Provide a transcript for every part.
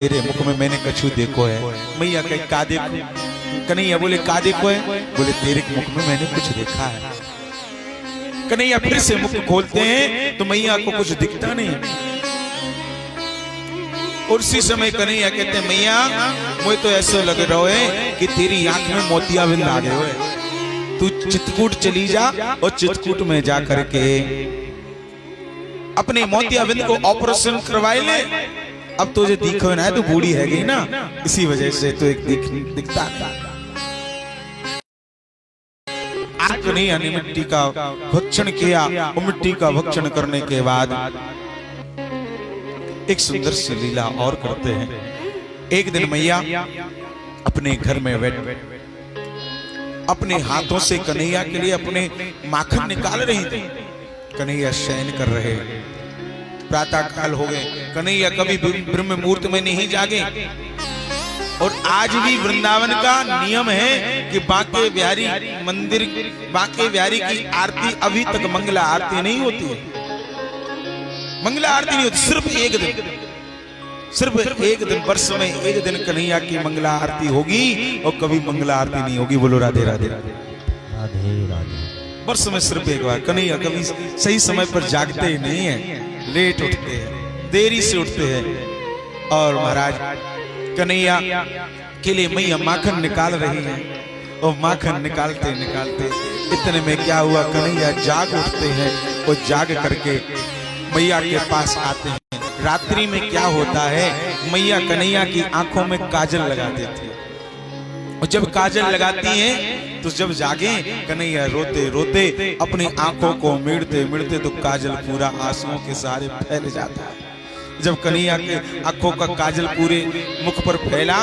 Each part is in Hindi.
तेरे मुख में मैंने कछु देखो है। मैया कहे का देखो? कन्हैया बोले का देखो है? बोले तेरे मुख में मैंने कुछ देखा है। कन्हैया फिर से मुख खोलते हैं तो मैया को कुछ दिखता नहीं। और उसी समय कन्हैया कहते हैं मैया मुझे तो ऐसा लग रहा है कि तेरी आंख में मोतियाबिंद आ गए हुए। तू चित्रकूट चली जा और चित्रकूट में जा करके अपने मोतियाबिंद को ऑपरेशन करवाए ले। अब तुझे दिखो ना, तो बूढ़ी है गई ना, इसी वजह से तो एक दिखता कन्हैया ने मिट्टी का भक्षण किया और मिट्टी का भक्षण करने के बाद एक सुंदर सी लीला और करते हैं। एक दिन मैया अपने घर में बैठ अपने हाथों से कन्हैया के लिए अपने माखन निकाल रही थी। कन्हैया शयन कर रहे, प्रातः काल हो गए। कन्हैया कभी ब्रह्म मुहूर्त में नहीं जागे। और आज भी वृंदावन का नियम है कि बांके बिहारी मंदिर, बांके बिहारी की आरती अभी तक मंगला आरती नहीं होती है। मंगला आरती नहीं होती, सिर्फ एक दिन वर्ष में एक दिन कन्हैया की मंगला आरती होगी और कभी मंगला आरती नहीं होगी। बोलो राधे राधे राधे राधे राधे। वर्ष में सिर्फ एक बार। कन्हैया कभी सही समय पर जागते ही नहीं है, लेट उठते हैं, देरी से उठते हैं। और महाराज कन्हैया के लिए मैया माखन निकाल रही है और माखन निकालते निकालते इतने में क्या हुआ, कन्हैया जाग उठते हैं और जाग करके मैया के पास आते हैं। रात्रि में क्या होता है, मैया कन्हैया की आंखों में काजल लगा देती है। और जब काजल लगाती हैं तो जब जागे कन्हैया रोते रोते अपनी आंखों को मिड़ते मिड़ते तो काजल पूरा आंसुओं के सहारे फैल जाता है। जब कन्हैया के आंखों का काजल पूरे मुख पर फैला,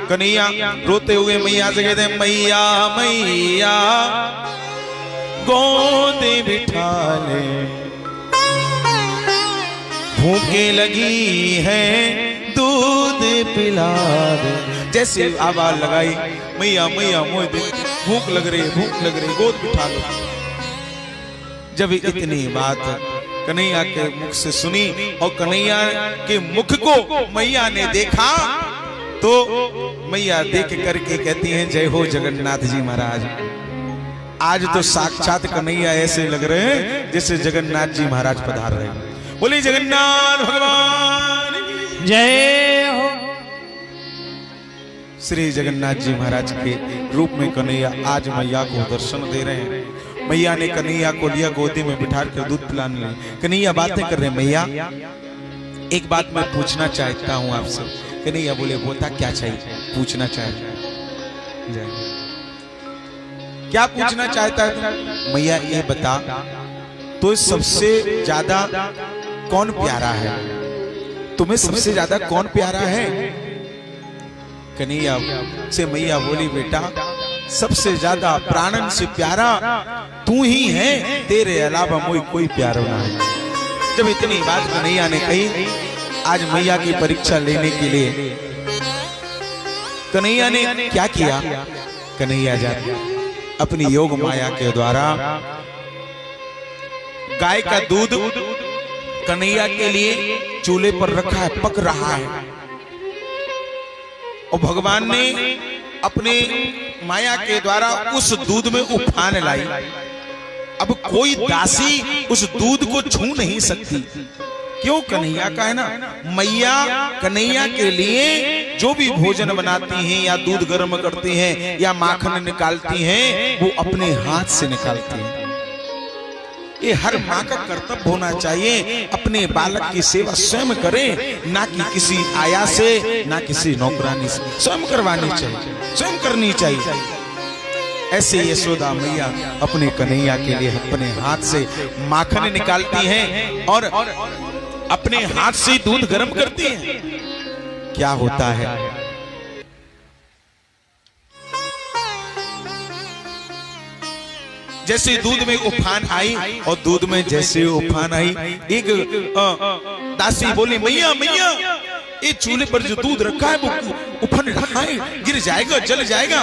कन्हैया रोते हुए मैया से कहते हैं मैया मैया गोद बिठा ले, भूखे लगी है दूध पिला दे। जैसे आवाज लगाई मैया मैया मोदी भूख लग रही है, भूख लग रही, गोद बिठा लो। जब इतनी बात कन्हैया के मुख से सुनी और कन्हैया के मुख को मैया ने देखा तो मैया देख करके कहती हैं जय हो जगन्नाथ जी महाराज। आज तो साक्षात कन्हैया ऐसे लग रहे हैं जैसे जगन्नाथ जी महाराज पधार रहे हैं। बोली जगन्नाथ भगवान जय हो। श्री जगन्नाथ जी महाराज के रूप में कन्हैया आज मैया को दर्शन दे रहे हैं। मैया ने कन्हैया को लिया, गोदी में बिठा कर दूध पिलाने लगी। कन्हैया बातें कर रहे हैं। मैया एक बात मैं पूछना चाहता हूँ आपसे। कन्हैया बोले बोता क्या चाहिए, पूछना चाहता है, क्या पूछना चाहता है? मैया ये बता तो सबसे ज्यादा कौन प्यारा है, तुम्हें सबसे ज्यादा कौन प्यारा है? कन्हैया से मैया बोली बेटा सबसे ज्यादा प्राणन से प्यारा तू ही है, तेरे अलावा मुझे कोई प्यारा ना है। जब इतनी बात कन्हैया ने कही, आज मैया की परीक्षा लेने के लिए कन्हैया ने क्या किया? कन्हैया जाकर अपनी योग माया के द्वारा गाय का दूध कन्हैया के लिए चूल्हे पर रखा है, पक रहा है। और भगवान ने अपने माया के द्वारा उस दूध में उफान लाई। अब कोई दासी उस दूध को छू नहीं सकती। क्यों? कन्हैया का है ना। मैया कन्हैया के लिए जो भी भोजन बनाती हैं या दूध गर्म करती हैं या माखन निकालती हैं वो अपने हाथ से निकालती हैं। ये हर माँ का कर्तव्य होना चाहिए, अपने बालक की सेवा स्वयं करे, ना कि किसी आया से ना किसी नौकरानी से। स्वयं करवानी चाहिए, स्वयं करनी चाहिए। ऐसे यशोदा मैया अपने कन्हैया के लिए अपने हाथ से माखन निकालती हैं और अपने हाथ से दूध गर्म करती हैं। क्या होता है, जैसे दूध में उफान आई और दूध में जैसे उफान आई, एक दासी बोली मैया मैया ये चूल्हे पर जो दूध रखा है वो उफन रखा है, गिर जाएगा, जल जाएगा।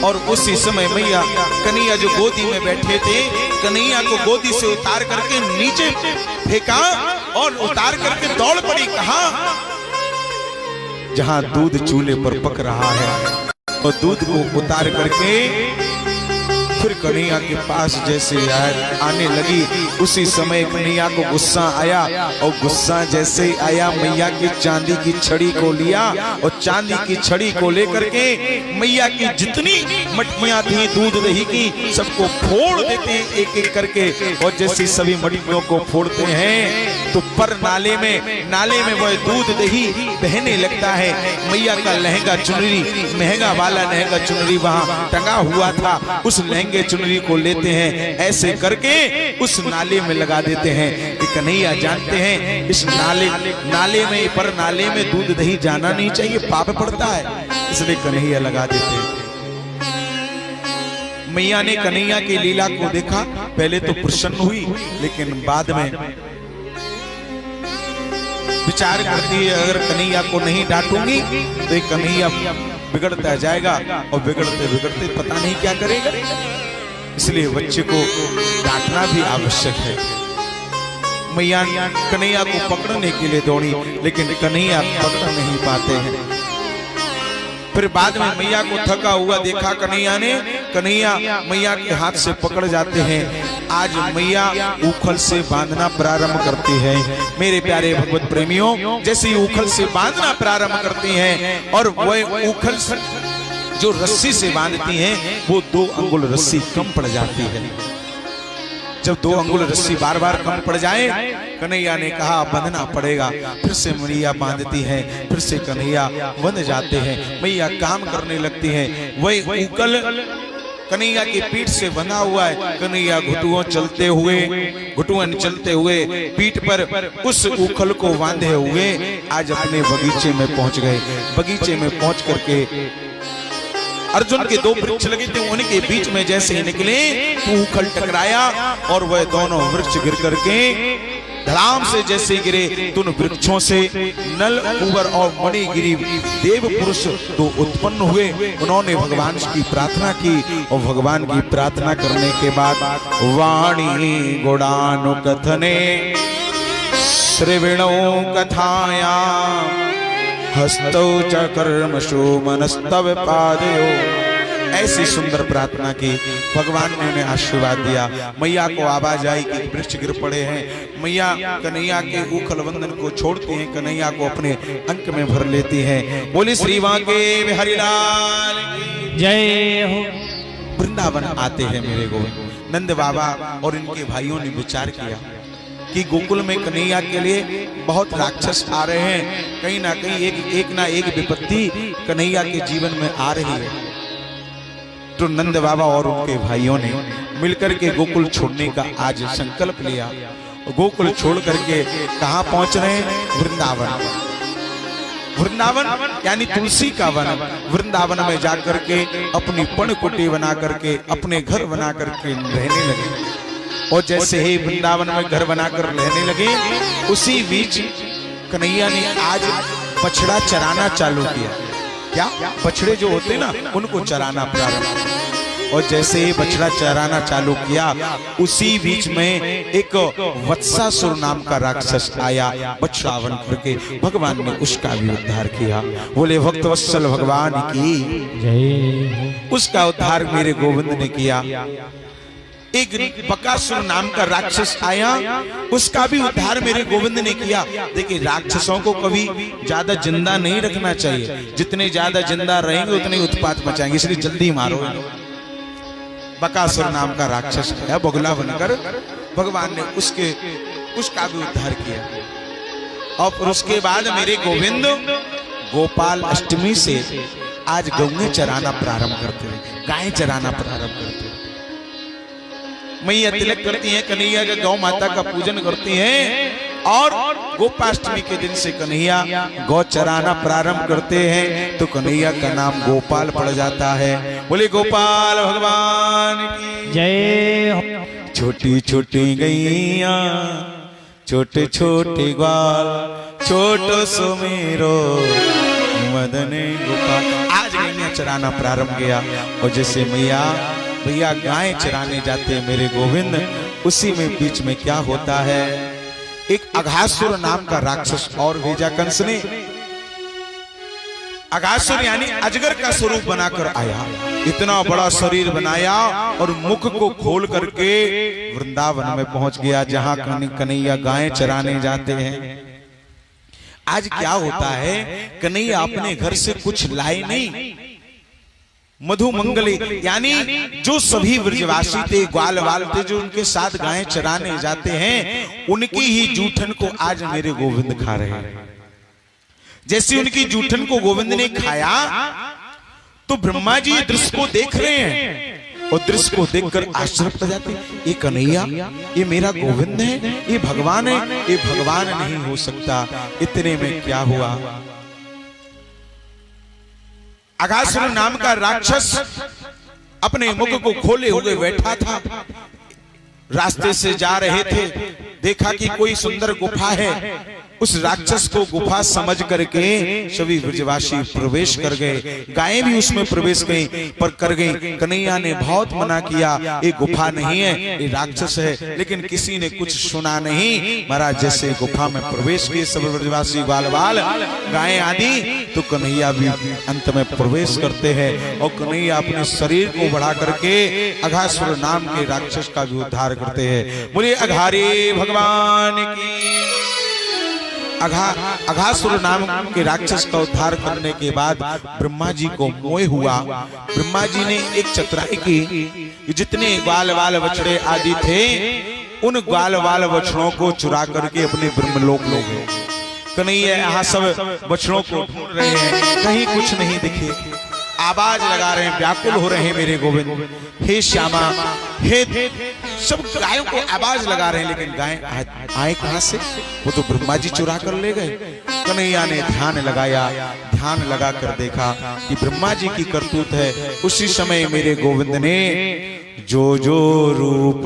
और उसी समय मैया कन्हैया जो गोदी में बैठे थे, कन्हैया को गोदी से उतार करके नीचे फेंका और उतार करके दौड़ पड़ी। कहा जहां दूध चूल्हे पर पक रहा है और दूध को उतार करके फिर कन्हैया के पास जैसे आने लगी, उसी समय कन्हैया को गुस्सा आया और गुस्सा जैसे आया मैया की चांदी की छड़ी को लिया और चांदी की छड़ी को लेकर के मैया की जितनी मटकियां थी दूध दही की सबको फोड़ देते हैं एक एक करके। और जैसे सभी मटकियों को फोड़ते हैं तो पर नाले में वह दूध दही बहने लगता है। मैया का लहंगा चुनरी, महंगा वाला लहंगा चुनरी वहां टंगा हुआ था, उस लहंगे चुनरी को लेते हैं ऐसे करके उस नाले में लगा देते हैं। कि कन्हैया जानते हैं इस नाले में पर नाले में दूध दही जाना नहीं चाहिए, पाप पड़ता है, इसलिए कन्हैया लगा देते हैं। मैया ने कन्हैया की लीला को देखा, पहले तो प्रसन्न हुई लेकिन बाद में विचार करती है अगर कन्हैया को नहीं डांटूंगी तो एक कन्हैया बिगड़ता जाएगा और बिगड़ते बिगड़ते पता नहीं क्या करेगा, इसलिए बच्चे को डांटना भी आवश्यक है। मैया कन्हैया को पकड़ने के लिए दौड़ी लेकिन कन्हैया पकड़ नहीं पाते हैं। फिर बाद में मैया को थका हुआ देखा कन्हैया ने, कन्हैया मैया के हाथ से पकड़ जाते हैं। आज मैया उखल से बांधना प्रारंभ करती है। मेरे प्यारे भगवत प्रेमियों, जैसे ही उखल से बांधना प्रारंभ करती हैं और वह उखल जो रस्सी से बांधती हैं वो 2 अंगुल रस्सी कम पड़ जाती है। जब 2 अंगुल रस्सी बार बार कम पड़ जाए, कन्हैया ने कहा बंधना पड़ेगा। फिर से मैया बांधती है, फिर से कन्हैया बंध जाते हैं। मैया काम करने लगती है। वही उखल कन्हैया की पीठ से बंधा हुआ है। कन्हैया घुटुओं चलते हुए पीठ पर उस उखल को बांधे हुए आज अपने बगीचे में पहुंच गए। बगीचे में पहुंच करके अर्जुन के 2 वृक्ष लगे थे, उनके बीच में जैसे ही निकले तो उखल टकराया और वह दोनों वृक्ष गिर करके धड़ाम से जैसे गिरे तो उन वृक्षों से नल, कुंवर और मणिगिरी देव पुरुष 2 उत्पन्न हुए। उन्होंने भगवान की प्रार्थना की और भगवान की प्रार्थना करने के बाद वाणी गुणानुकथने श्रवणो कथाया हस्तौ च कर्मशु मनस्तव पादयो, ऐसी सुंदर प्रार्थना की। भगवान ने उन्हें आशीर्वाद दिया। मैया को आवाज आई कि वृक्ष गिर पड़े हैं। मैया कन्हैया के उखल बंधन को छोड़ती हैं, कन्हैया को अपने अंक में भर लेती हैं। बोली श्री बांके बिहारी लाल की जय हो। वृंदावन आते हैं मेरे गोविंद। नंद बाबा और इनके भाइयों ने विचार किया कि गोकुल में कन्हैया के लिए बहुत राक्षस आ रहे हैं, कहीं ना कहीं एक विपत्ति कन्हैया के जीवन में आ रही है। तो नंद बाबा और उनके भाइयों ने मिलकर के गोकुल छोड़ने का आज संकल्प लिया। गोकुल छोड़ करके कहाँ पहुंच रहे हैं? वृंदावन। वृंदावन यानी तुलसी का वन। वृंदावन में जाकर के अपनी पर्णकुटी बना करके अपने घर बना करके रहने लगे। और जैसे ही वृंदावन में घर बनाकर रहने लगे, उसी बीच कन्हैया ने आज बछड़ा चराना चालू किया। क्या? बछड़े जो होते ना उनको चराना प्रारंभ। और जैसे ही बछड़ा चराना चालू किया, उसी बीच में एक वत्सासुर नाम का राक्षस आया बछड़ा बन करके। भगवान ने उसका भी उद्धार किया। बोले भक्त वत्सल भगवान की जय। उसका उद्धार मेरे गोविंद ने किया। एक बकासुर नाम का राक्षस आया, उसका भी उद्धार मेरे गोविंद ने किया। देखिए, राक्षसों को कभी ज्यादा जिंदा नहीं रखना चाहिए। जितने ज्यादा जिंदा रहेंगे उतने उत्पात मचाएंगे, इसलिए जल्दी मारो। बकासुर नाम का राक्षस आया बगुला बनकर। भगवान ने उसका भी उद्धार किया। और उसके बाद मेरे गोविंद गोपाल अष्टमी से आज गौएं चराना प्रारंभ करते हैं, गायें चराना प्रारंभ करते हैं। मैया तिलक करती हैं, कन्हैया के गौ माता का पूजन करती हैं और गोपाष्टमी के दिन से कन्हैया गौ चराना प्रारंभ करते हैं। तो कन्हैया का नाम गोपाल पड़ जाता है। बोले गोपाल भगवान की जय। छोटी छोटी गैया छोटे छोटे ग्वाल छोटो सुमेरो मदने गोपाल। आज गैया चराना प्रारंभ किया। और जैसे भैया गायें चराने जाते हैं मेरे गोविंद, उसी में बीच में क्या होता है, एक अघासुर नाम का राक्षस और भेजा कंस ने। अघासुर यानी अजगर का स्वरूप बनाकर आया, इतना बड़ा शरीर बनाया और मुख को खोल करके वृंदावन में पहुंच गया, जहां कन्हैया गायें चराने जाते हैं। आज क्या होता है, कन्हैया अपने घर से कुछ लाए नहीं, मधु मंगली यानी जो सभी ब्रजवासी थे, ग्वाल वाल थे, जो उनके साथ गायें चराने जाते हैं, उनकी ही जूठन को आज मेरे गोविंद खा रहे हैं। जैसे उनकी जूठन को गोविंद ने खाया तो ब्रह्मा जी दृश्य को देख रहे हैं और दृश्य को देखकर आश्चर्य हो जाते हैं, ये कन्हैया, ये मेरा गोविंद है, ये भगवान है, ये भगवान नहीं हो सकता। इतने में क्या हुआ, अघासुर नाम का राक्षस अपने मुख को खोले हुए बैठा था। रास्ते से जा रहे थे, देखा कि कोई सुंदर गुफा है, उस राक्षस को गुफा समझ करके सभी ब्रजवासी प्रवेश कर गए, गायें भी उसमें प्रवेश गई पर कर गई। कन्हैया ने बहुत मना किया, ये गुफा नहीं है, ये राक्षस है, लेकिन किसी ने कुछ सुना नहीं। महाराज जैसे गुफा में प्रवेश किए सब ब्रजवासी, बाल बाल गायें आदि, तो कन्हैया भी अंत में प्रवेश करते हैं और कन्हैया अपने शरीर को बढ़ा करके अघासुर नाम के राक्षस का भी उद्धार करते हैं। बोलिए अघारे भगवान की। अघासुर नाम के राक्षस का उद्धार करने के बाद ब्रह्मा जी को मोह हुआ। ब्रह्मा जी ने एक चतुराई की, जितने ग्वाल वाल बछड़े आदि थे उन ग्वाल वाल बछड़ों को चुरा करके अपने ब्रह्मलोक ले गए। कन्हैया यहाँ सब बछड़ों को ढूंढ रहे हैं, कहीं कुछ नहीं दिखे, आवाज लगा रहे हैं, व्याकुल हो रहे हैं मेरे गोविंद, हे श्यामा, हे, सब गायों को आवाज लगा रहे हैं, लेकिन गायें आए कहां से, वो तो ब्रह्मा जी चुरा कर ले गए। कन्हैया ने ध्यान लगाया, ध्यान लगा कर देखा कि ब्रह्मा जी की करतूत है। उसी समय मेरे गोविंद ने जो जो रूप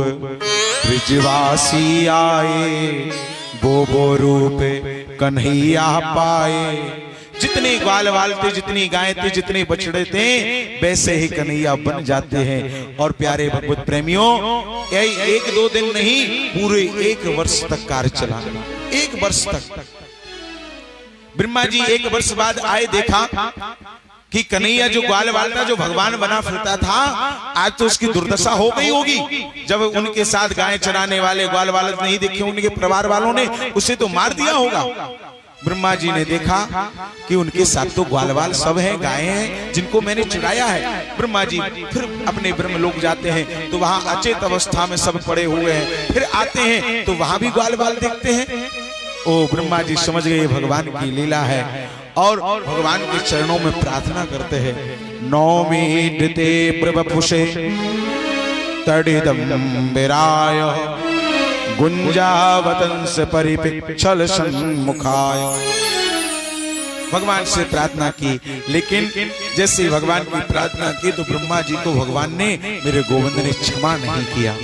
ब्रजवासी आए, वो रूप कन्हैया पाए। जितने ग्वाल वाल थे, जितनी गायें थी, जितने बछड़े थे, वैसे ही कन्हैया बन जाते हैं। और प्यारे भगवत प्रेमियों, यही एक दो दिन नहीं, पूरे 1 वर्ष तक कार्य चला। 1 वर्ष तक ब्रह्मा जी 1 वर्ष बाद आए, देखा कि कन्हैया जो ग्वाल वाल था, जो भगवान बना फिरता था, आज तो उसकी दुर्दशा हो गई होगी। जब उनके साथ गायें चराने वाले ग्वाल वाल नहीं देखे, उनके परिवार वालों ने उसे तो मार दिया होगा। ब्रह्मा जी ने देखा कि उनके साथ तो ग्वालवाल सब हैं, गायें हैं, जिनको मैंने चुराया है। ब्रह्मा जी फिर अपने ब्रह्मलोक जाते हैं तो वहां अचेत अवस्था में सब पड़े हुए हैं। फिर आते हैं तो वहां भी ग्वालवाल देखते हैं। ओ ब्रह्मा जी समझ गए भगवान की लीला है और भगवान के चरणों में प्रार्थना करते हैं। नौमीते प्रभुषे तड़िदम विराय गुंजावतंस परिपिच्छल सन्मुखाय। भगवान से प्रार्थना की, लेकिन जैसे भगवान की प्रार्थना की तो ब्रह्मा जी को भगवान ने, मेरे गोविंद ने क्षमा नहीं किया।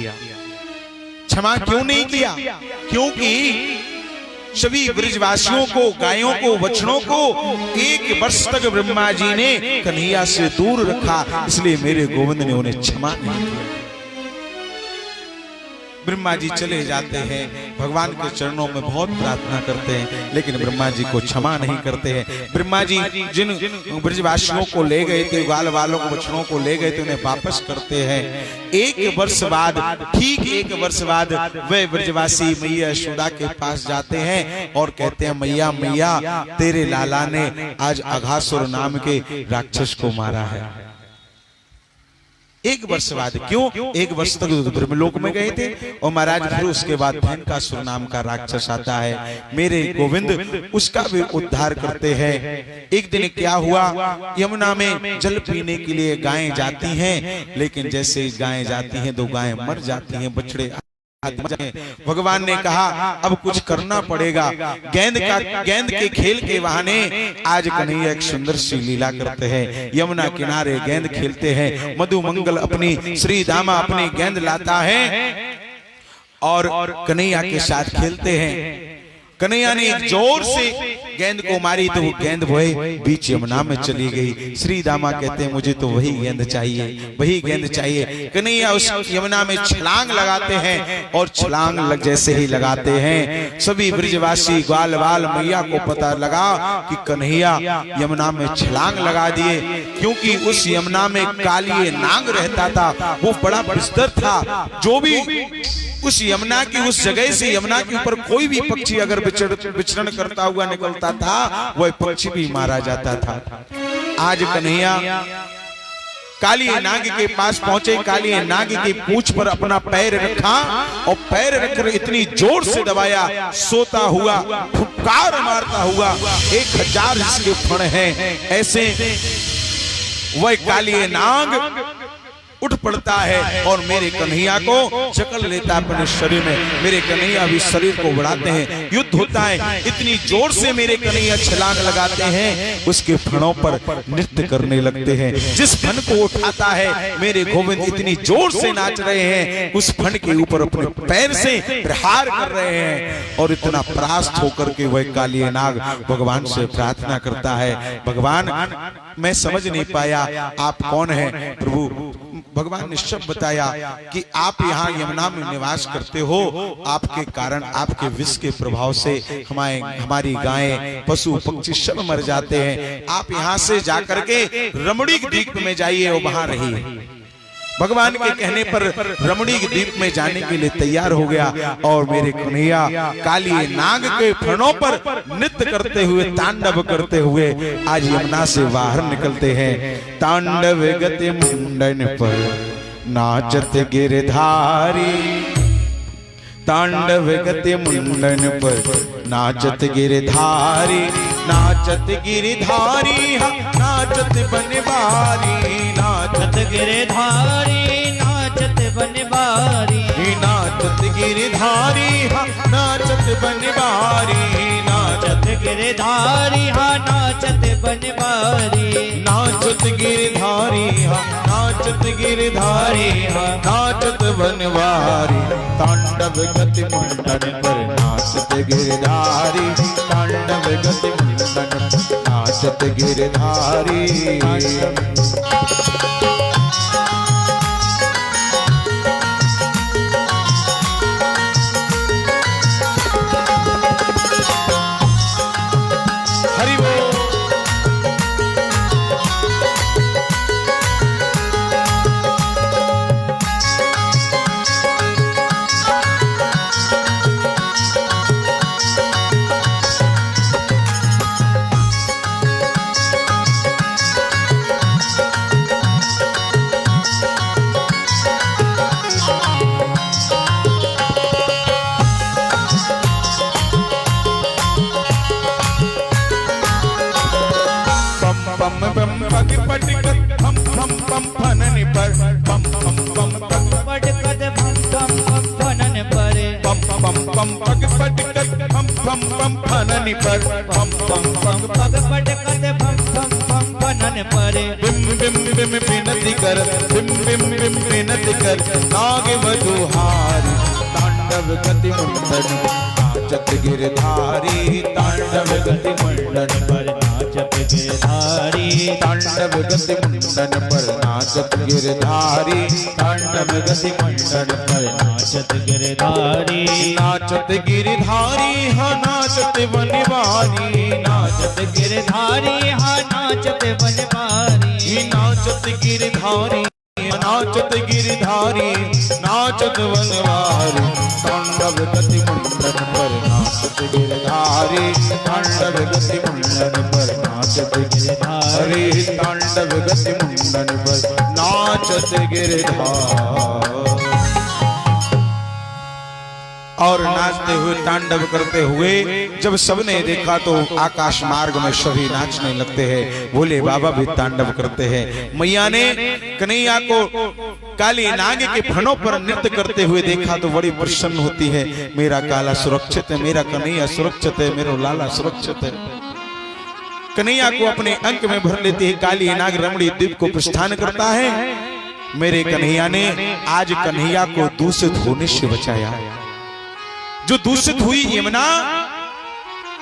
क्षमा क्यों नहीं किया? क्योंकि सभी ब्रजवासियों को, गायों को, बछड़ों को 1 वर्ष तक ब्रह्मा जी ने कन्हैया से दूर रखा, इसलिए मेरे गोविंद ने उन्हें क्षमा नहीं किया। ब्रह्मा जी चले जाते हैं, भगवान के चरणों में बहुत प्रार्थना करते हैं, लेकिन ब्रह्मा जी को क्षमा नहीं करते हैं। ब्रह्मा जी जिन ब्रजवासियों को ले गए थे, ग्वाल वालों को, बछड़ों को ले गए थे, उन्हें वापस करते हैं। 1 वर्ष बाद, ठीक 1 वर्ष बाद वे ब्रजवासी मैया यशोदा के पास जाते हैं और कहते हैं, मैया मैया, तेरे लाला ने आज अघासुर नाम के राक्षस को मारा है। 1 वर्ष बाद, क्यों? 1 वर्ष तक ब्रह्मलोक में गए थे और महाराज फिर उसके बाद धेनुकासुर नाम का राक्षस आता है, मेरे गोविंद उसका भी उद्धार करते हैं। एक दिन क्या हुआ, यमुना में जल पीने के लिए गायें जाती हैं, लेकिन जैसे गायें जाती हैं तो गायें मर जाती हैं, बछड़े। भगवान ने कहा अब कुछ करना पड़ेगा। गेंद के खेल के बहाने आज कन्हैया एक सुंदर सी लीला करते हैं। यमुना किनारे गेंद खेलते हैं। मधु मंगल अपनी श्री दामा अपनी गेंद लाता है और कन्हैया के साथ खेलते हैं। कन्हैया ने एक जोर से गेंद को मारी तो वो गेंद बोए बीच यमुना में चली गई। श्री दामा कहते हैं मुझे तो वही गेंद चाहिए, वही गेंद चाहिए। कन्हैया उस यमुना में छलांग लगाते हैं और छलांग जैसे ही लगाते हैं सभी ब्रजवासी ग्वाल बाल मैया को पता लगा कि कन्हैया यमुना में छलांग लगा दिए, क्योंकि उस यमुना में काली नाग रहता था। वो बड़ा विस्तर था, जो भी उस यमुना की उस जगह से यमुना के ऊपर कोई भी पक्षी अगर विचरण करता हुआ निकलता था वह पक्षी भी मारा जाता था। आज कन्हैया काली नाग के पास पहुंचे, काली नाग की पूंछ पर अपना पैर रखा और पैर रखकर इतनी जोर से दबाया, सोता हुआ फुफकार मारता हुआ 1000 इसके फण हैं। ऐसे वह काली नाग उठ पड़ता है और मेरे कन्हैया को जकड़ लेता है अपने शरीर में। मेरे कन्हैया भी शरीर को बढ़ाते हैं, युद्ध होता है। इतनी जोर से मेरे कन्हैया छलांग लगाते हैं, उसके फणों पर नृत्य करने लगते हैं। जिस फण को उठाता है मेरे गोविंद इतनी जोर से नाच रहे हैं, उस फण के ऊपर अपने पैर से प्रहार कर रहे हैं। और इतना परास्त होकर के वह काली नाग भगवान से प्रार्थना करता है, भगवान मैं समझ नहीं पाया आप कौन है प्रभु। भगवान ने शब्द बताया कि आप यहाँ यमुना में निवास करते हो, आपके कारण आपके विष के प्रभाव से हमारी गायें पशु पक्षी सब मर जाते हैं। आप यहाँ से जाकर के रमणीक द्वीप में जाइए और वहां रहिए। भगवान के कहने पर रमणीक द्वीप में जाने के लिए तैयार हो गया और मेरे कन्हैया काली नाग के फणों पर नृत्य करते हुए तांडव करते हुए आज यमुना से बाहर निकलते हैं। तांडव गति मुंडन पर नाचत गिरधारी, तांडव गति मुंडन पर नाचत गिरधारी, नाचत गिरधारी नाचत बनवारी, नाचत गिरधारी नाचत बनवारी, नाचत गिरधारी नाचत बनवारी, नाचत गिरधारी नाचत बनवारी, नाचत गिरधारी नाचत गिरधारी नाचत बनवारी। तांडव गति मुंडन पर नाचत गिरधारी, तांडव गति मुंडन पर नाचत गिरधारी। हरि बोल। विनती कर बिम बिम बिम विनती कर नाग वधुहारी, तांडव गति मुंडन नाचत गिरधारी, तांडव गति मुंडन पर नाचत गिरधारी, तांडव गति मुंडन पर नाचत गिरधारी, तांडव गति मुंडन पर नाचत गिरधारी, नाचत गिरधारी नाचत बनवारी, नाचत गिरधारी नाचत बनवारी, नाचत गिरधारी नाचत गिरधारी नाचत बनवारी। तांडव गति मुंडन पर नाचत गिरधारी, तांडव गति मुंडन पर नाचत गिरधारी, तांडव गति मुंडन पर नाचत गिरधारी। और नाचते हुए तांडव करते हुए जब सबने देखा तो आकाश मार्ग में सभी नाचने लगते हैं। भोले बाबा भी तांडव करते हैं। मैया ने कन्हैया को काली नाग के फणों पर नृत्य करते हुए देखा तो बड़ी प्रसन्न होती है। मेरा काला सुरक्षित है, मेरा कन्हैया सुरक्षित है, मेरा लाला सुरक्षित है। कन्हैया को अपने अंक में भर लेती है। काली नाग रमणी द्वीप को प्रस्थान करता है। मेरे कन्हैया ने आज कन्हैया को दूषित होने से बचाया। जो दूषित हुई यमुना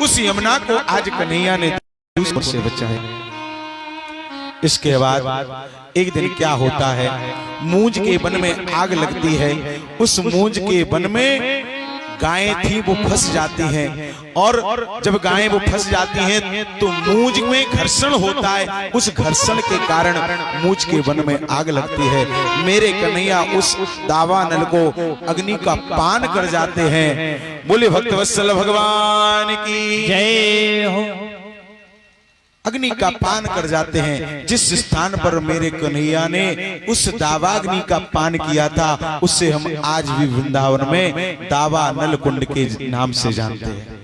उस यमुना को आज कन्हैया ने दूसरों से बचाया। इसके बाद एक दिन क्या होता है, मूंज के वन में आग लगती है। उस मूंज के वन में गायें थी, वो फंस जाती हैं, और जब गायें वो फंस जाती हैं तो मूंज में घर्षण होता है। उस घर्षण के कारण मूंज के वन में आग लगती है। मेरे कन्हैया उस दावानल को अग्नि का पान कर जाते हैं। बोले भक्तवत्सल भगवान की जय हो। अग्नि का पान कर जाते हैं। जिस स्थान पर मेरे कन्हैया ने उस दावाग्नि का पान किया था, उससे हम आज भी वृंदावन में दावानल कुंड के नाम से जानते हैं।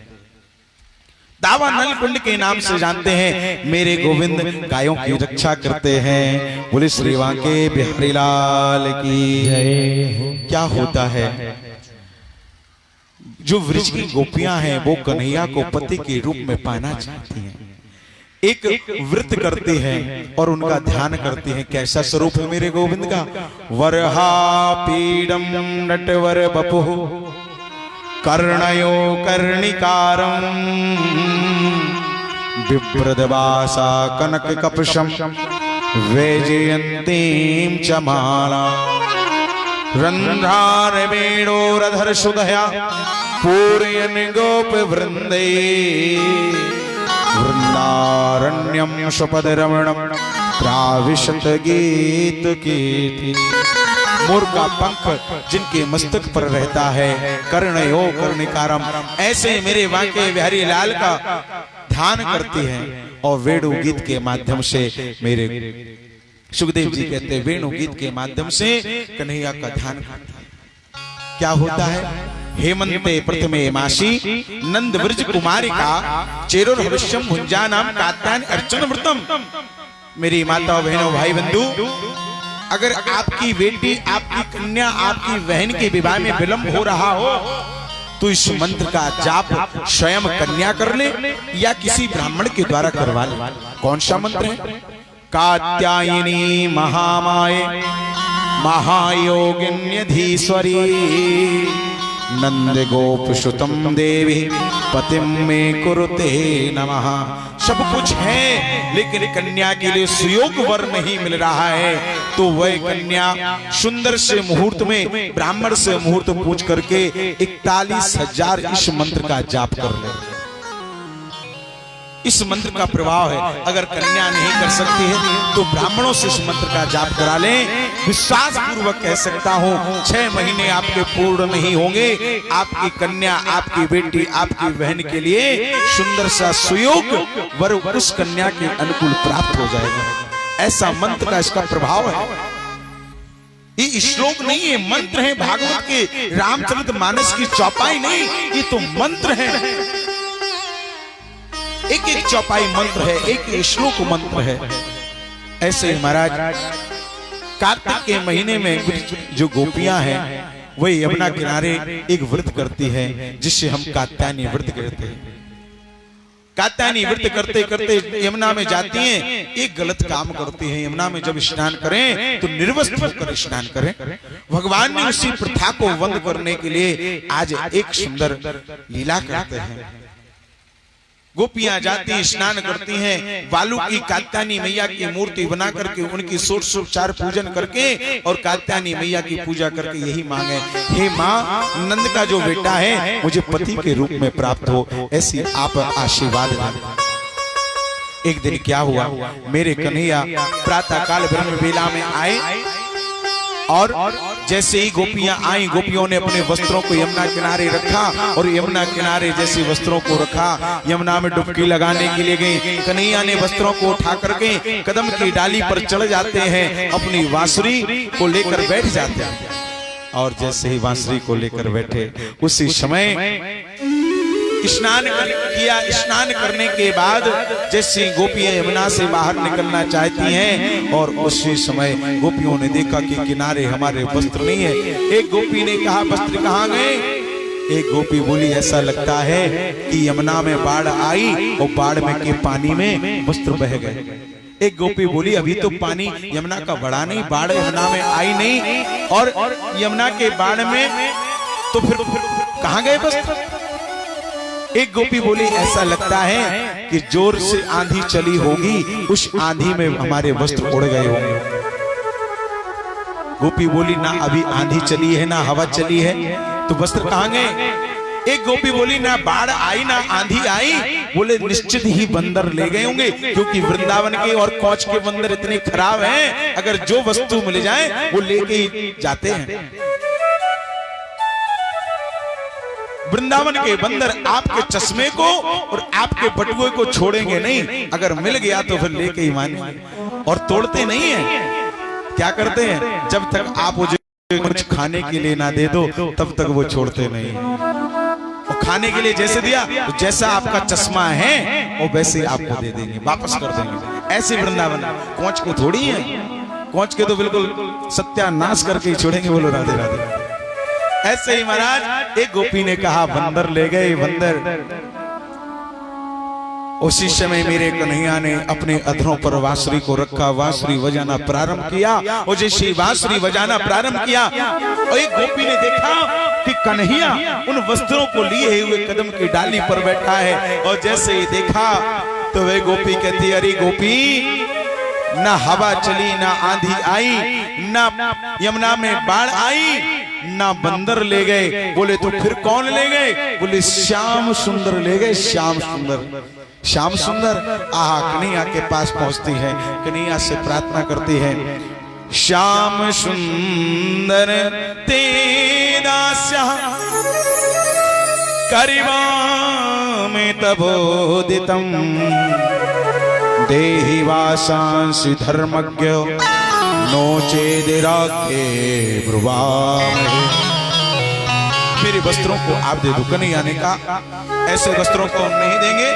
दावानल कुंड के नाम से जानते हैं। मेरे गोविंद गायों की रक्षा करते हैं। बोले श्री वांके बिहारी लाल की जय हो। क्या होता है, जो वृक्ष की गोपियां हैं वो कन्हैया को पति के रूप में पाना चाहती हैं। एक व्रत करती हैं और उनका ध्यान करती हैं। कैसा स्वरूप है मेरे गोविंद का। वरहा पीडम नटवर बपु कर्णयो कर्णिकारम बिभ्रदवासा कनक कपशम वैजयंतीम च माला रंध्रार वेणोरधर सुधया पूरयन गोप वृंदे वृंदारण्यम स्वपद रमणम प्राविशत गीत कीर्ति। मोर का पंख जिनके मस्तक पर रहता है, कर्णयो कर्णिकारम, ऐसे मेरे वांके बिहारी लाल का ध्यान करती हैं। और वेणु गीत के माध्यम से, मेरे सुखदेव जी कहते हैं, वेणु गीत के माध्यम से कन्हैया का ध्यान करता है। क्या होता है, हेमंते प्रथमे मासी नंद व्रज कुमारिका चेरोर भविष्यम भुंजानाम कात्यायन अर्चन व्रतम। मेरी माता बहनों भाई बंधु, अगर आपकी बेटी, आपकी कन्या, आपकी बहन के विवाह में विलंब हो रहा हो तो इस मंत्र का जाप स्वयं कन्या कर ले या किसी ब्राह्मण के द्वारा करवा ले। कौन सा मंत्र है? कात्यायनी महामाये महायोगिन्यधीश्वरी नंद गोप सुतम देवी पतिम में कुरुते नमः। सब कुछ है लेकिन कन्या के लिए सुयोग वर नहीं मिल रहा है, तो वह कन्या सुंदर से मुहूर्त में ब्राह्मण से मुहूर्त पूछ करके 41,000 इस मंत्र का जाप कर ले। इस मंत्र का प्रभाव है। अगर कन्या नहीं कर सकती है तो ब्राह्मणों से इस मंत्र का जाप करा लें। विश्वास पूर्वक कह सकता हूं, 6 महीने आपके पूर्ण नहीं होंगे, आपकी कन्या, आपकी बेटी, आपकी बहन के लिए सुंदर सा सुयोग वर उस कन्या के अनुकूल प्राप्त हो जाएगा। ऐसा मंत्र का इसका प्रभाव है। ये श्लोक नहीं है, मंत्र है। भागवत के रामचरितमानस की चौपाई नहीं, ये तो मंत्र है। एक एक चौपाई मंत्र है, एक एक श्लोक मंत्र है। ऐसे महाराज कार्तिक के महीने में जो गोपियां हैं वही यमुना किनारे एक व्रत करती हैं, जिससे हम कात्यायनी व्रत कहते हैं। कात्यायनी व्रत करते करते यमुना में जाती हैं, एक गलत काम करती हैं। यमुना में जब स्नान करें तो निर्वस्त्र होकर स्नान करें। भगवान ने उसी प्रथा को बंद करने के लिए आज एक सुंदर लीला करते हैं। गोपियां जाती स्नान करती हैं, बालू की कात्यायनी मैया की मूर्ति बना करके उनकी षोडशोपचार पूजन करके और कात्यायनी मैया की पूजा करके यही मांगे, हे माँ, नंद का जो बेटा है मुझे पति के रूप में प्राप्त हो, ऐसी आप आशीर्वाद दें। एक दिन क्या हुआ, मेरे कन्हैया प्रातः काल ब्रह्म बेला में आए और जैसे ही गोपियां आई, गोपियों ने अपने वस्त्रों को यमुना किनारे रखा और यमुना किनारे जैसे वस्त्रों को रखा, यमुना में डुबकी लगाने के लिए गई। कन्हैया ने वस्त्रों को उठा करके कदम की डाली पर चढ़ जाते हैं, अपनी बांसुरी को लेकर बैठ जाते हैं। और जैसे ही बांसुरी को लेकर बैठे उसी समय स्नान किया। स्नान करने के बाद जैसे गोपियां यमुना से बाहर निकलना चाहती हैं और उसी समय गोपियों ने देखा कि किनारे हमारे वस्त्र नहीं है। एक गोपी ने कहा, वस्त्र कहाँ गए? एक गोपी बोली, ऐसा लगता है कि यमुना में बाढ़ आई और बाढ़ में के पानी में वस्त्र बह गए। एक गोपी बोली, अभी तो पानी यमुना का बढ़ा नहीं, बाढ़ यमुना में आई नहीं, और यमुना के बाढ़ में तो फिर कहाँ गए वस्त्र? एक गोपी बोली ऐसा लगता है कि जोर से आंधी चली होगी, उस आंधी में हमारे वस्त्र उड़ गए होंगे। गोपी बोली ना अभी आंधी चली है ना हवा चली है, तो वस्त्र कहां गए? एक गोपी बोली ना बाढ़ आई ना आंधी आई, बोले निश्चित ही बंदर ले गए होंगे, क्योंकि वृंदावन के और कौच के बंदर इतने खराब हैं, अगर जो वस्तु मिल जाए वो लेके ही जाते हैं। वृंदावन के बंदर आपके चश्मे को और आपके बटुए को छोड़ेंगे नहीं, अगर मिल गया तो फिर लेके ही मानेंगे, और तोड़ते नहीं है। क्या करते हैं? जब तक आप मुझे कुछ खाने के लिए ना दे दो तब तक वो छोड़ते नहीं। और खाने के लिए जैसे दिया तो जैसा आपका चश्मा है वो वैसे आपको दे देंगे, वापस कर देंगे। ऐसे वृंदावन कौच के थोड़ी है, कौच के तो बिल्कुल सत्यानाश करके ही छोड़ेंगे। बोलो राधे राधे। ऐसे ही महाराज एक गोपी ने कहा बंदर ले गए बंदर। उसी समय मेरे कन्हैया ने अपने अधरों पर बांसुरी को रखा, बांसुरी बजाना प्रारंभ किया, और जैसे बांसुरी बजाना प्रारंभ किया और एक गोपी ने देखा कि कन्हैया उन वस्त्रों को लिए हुए कदम की डाली पर बैठा है, और जैसे ही देखा तो वह गोपी कहती अरे गोपी, ना हवा चली ना आंधी आई, ना यमुना में बाढ़ आई, ना बंदर ले गए। बोले तो फिर कौन ले गए? बोले श्याम सुंदर ले गए। श्याम सुंदर, श्याम सुंदर आहा कन्हैया के पास पहुंचती है, कन्हैया से प्रार्थना करती है, श्याम सुंदर तेरा करिवा में तबोदितम देहि वासांसि धर्मज्ञ नोचेदिराखे ब्रुवामहे। मेरे वस्त्रों को आप दे दो। कन्हैया ने कहा ऐसे वस्त्रों को हम नहीं देंगे।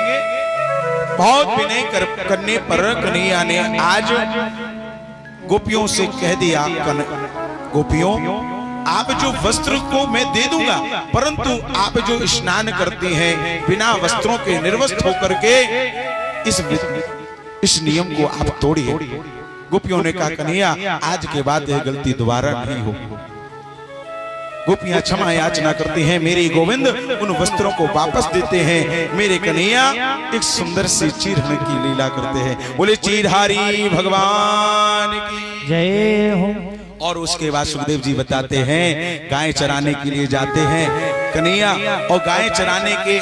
बहुत विनय करने पर कन्हैया ने आज गोपियों से कह दिया, गोपियों आप जो वस्त्र को मैं दे दूंगा, परंतु आप जो स्नान करती हैं बिना वस्त्रों के निर्वस्त्र होकर के इस नियम को आप तोड़िए। गोपियों ने कहा कन्हैया आज के बाद यह गलती दोबारा नहीं होगी। गोपियां क्षमा याचना करती हैं, मेरे गोविंद उन वस्त्रों को वापस देते हैं। मेरे कन्हैया एक सुंदर सी चीरहरण की लीला करते हैं। बोले चीरहारी भगवान की जय हो। और उसके बाद सुखदेव जी बताते हैं गाय चराने के लिए जाते हैं कन्हैया, और गाय चराने के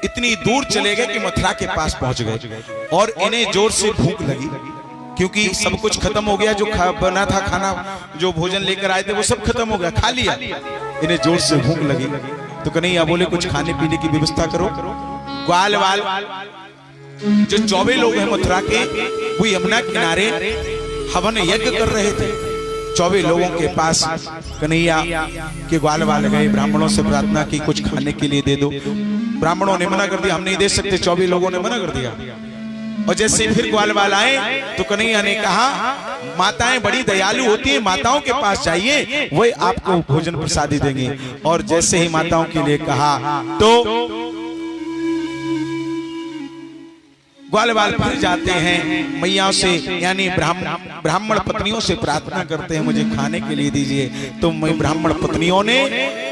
इतनी दूर चले गए कि मथुरा के पास पहुंच गए, और इन्हें जोर से भूख लगी, क्योंकि सब कुछ खत्म हो गया, जो बना था खाना, जो भोजन लेकर आए थे वो सब खत्म हो गया, खा लिया। इन्हें जोर से भूख लगी तो कन्हैया बोले कुछ खाने पीने की व्यवस्था करो। ग्वाल वाल जो 24 लोग हैं मथुरा के, वो यमुना किनारे हवन यज्ञ कर रहे थे। 24 लोगों के पास कन्हैया के ग्वाल वाल गए, ब्राह्मणों से प्रार्थना की कुछ खाने के लिए दे दो। ब्राह्मणों ने मना कर दिया, हम नहीं दे सकते। 24 लोगों ने मना कर दिया। और जैसे फिर ग्वाल वाल आए तो कन्हैया ने कहा माताएं बड़ी दयालु होती हैं, माताओं के पास जाइए, वही आपको भोजन प्रसादी देंगी। और जैसे ही माताओं के लिए कहा तो ग्वाल वाल फिर जाते हैं मैया से, यानी ब्राह्मण पत्नियों से प्रार्थना करते हैं मुझे खाने के लिए दीजिए। तो ब्राह्मण पत्नियों ने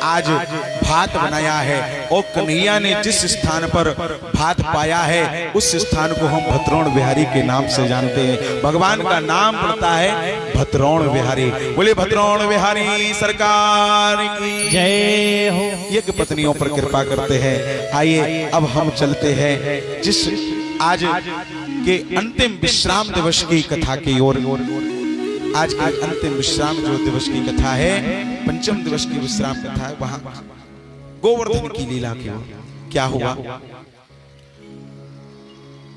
आज भात बनाया है, और कन्हैया ने जिस स्थान पर भात पाया है उस स्थान को हम भद्रोण बिहारी के नाम से जानते हैं। भगवान का नाम पड़ता है भद्रोण बिहारी। बोले भद्रोण बिहारी सरकार की जय हो। यज्ञ पत्नियों पर कृपा करते हैं। आइए अब हम चलते हैं जिस आज के अंतिम विश्राम दिवस की कथा की ओर। आज के अंतिम विश्राम जो दिवस की कथा है, पंचम दिवस की विश्राम कथा है, वहां गोवर्धन की लीला की ओर। क्या हुआ?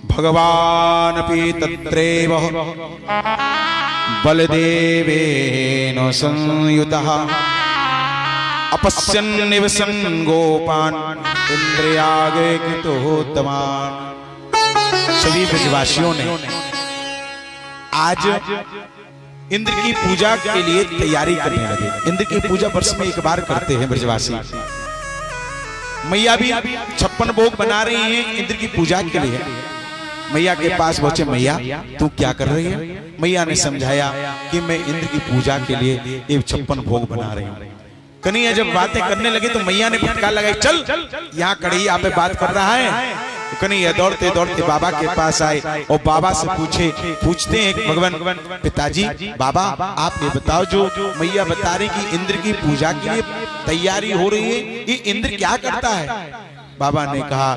भगवान अपि तत्रैव बलदेवेन संयुतः अपश्यन् निवसन् गोपान् इंद्रियागे कृतोत्तमान्। सभी ब्रजवासियों ने आज इंद्र की पूजा के लिए तैयारी करने लगे। इंद्र की पूजा वर्ष में एक बार करते हैं ब्रजवासी। मैया भी 56 भोग बना रही हैं इंद्र की पूजा के लिए। मैया के पास पहुंचे, मैया तू क्या कर रही है? मैया ने समझाया कि मैं इंद्र की पूजा के लिए 56 भोग बना रही हूं। कन्हैया जब बातें करने लगे तो मैया ने फटकार लगाई, चल यहाँ कन्हैया पे बात कर रहा है। तो कन्हैया दौड़ते दौड़ते बाबा के पास आए और बाबा से पूछते हैं भगवान पिताजी, बाबा आप ये बताओ, जो मैया बता रही कि इंद्र की पूजा के लिए तैयारी हो रही है, ये इंद्र क्या करता है? बाबा ने कहा,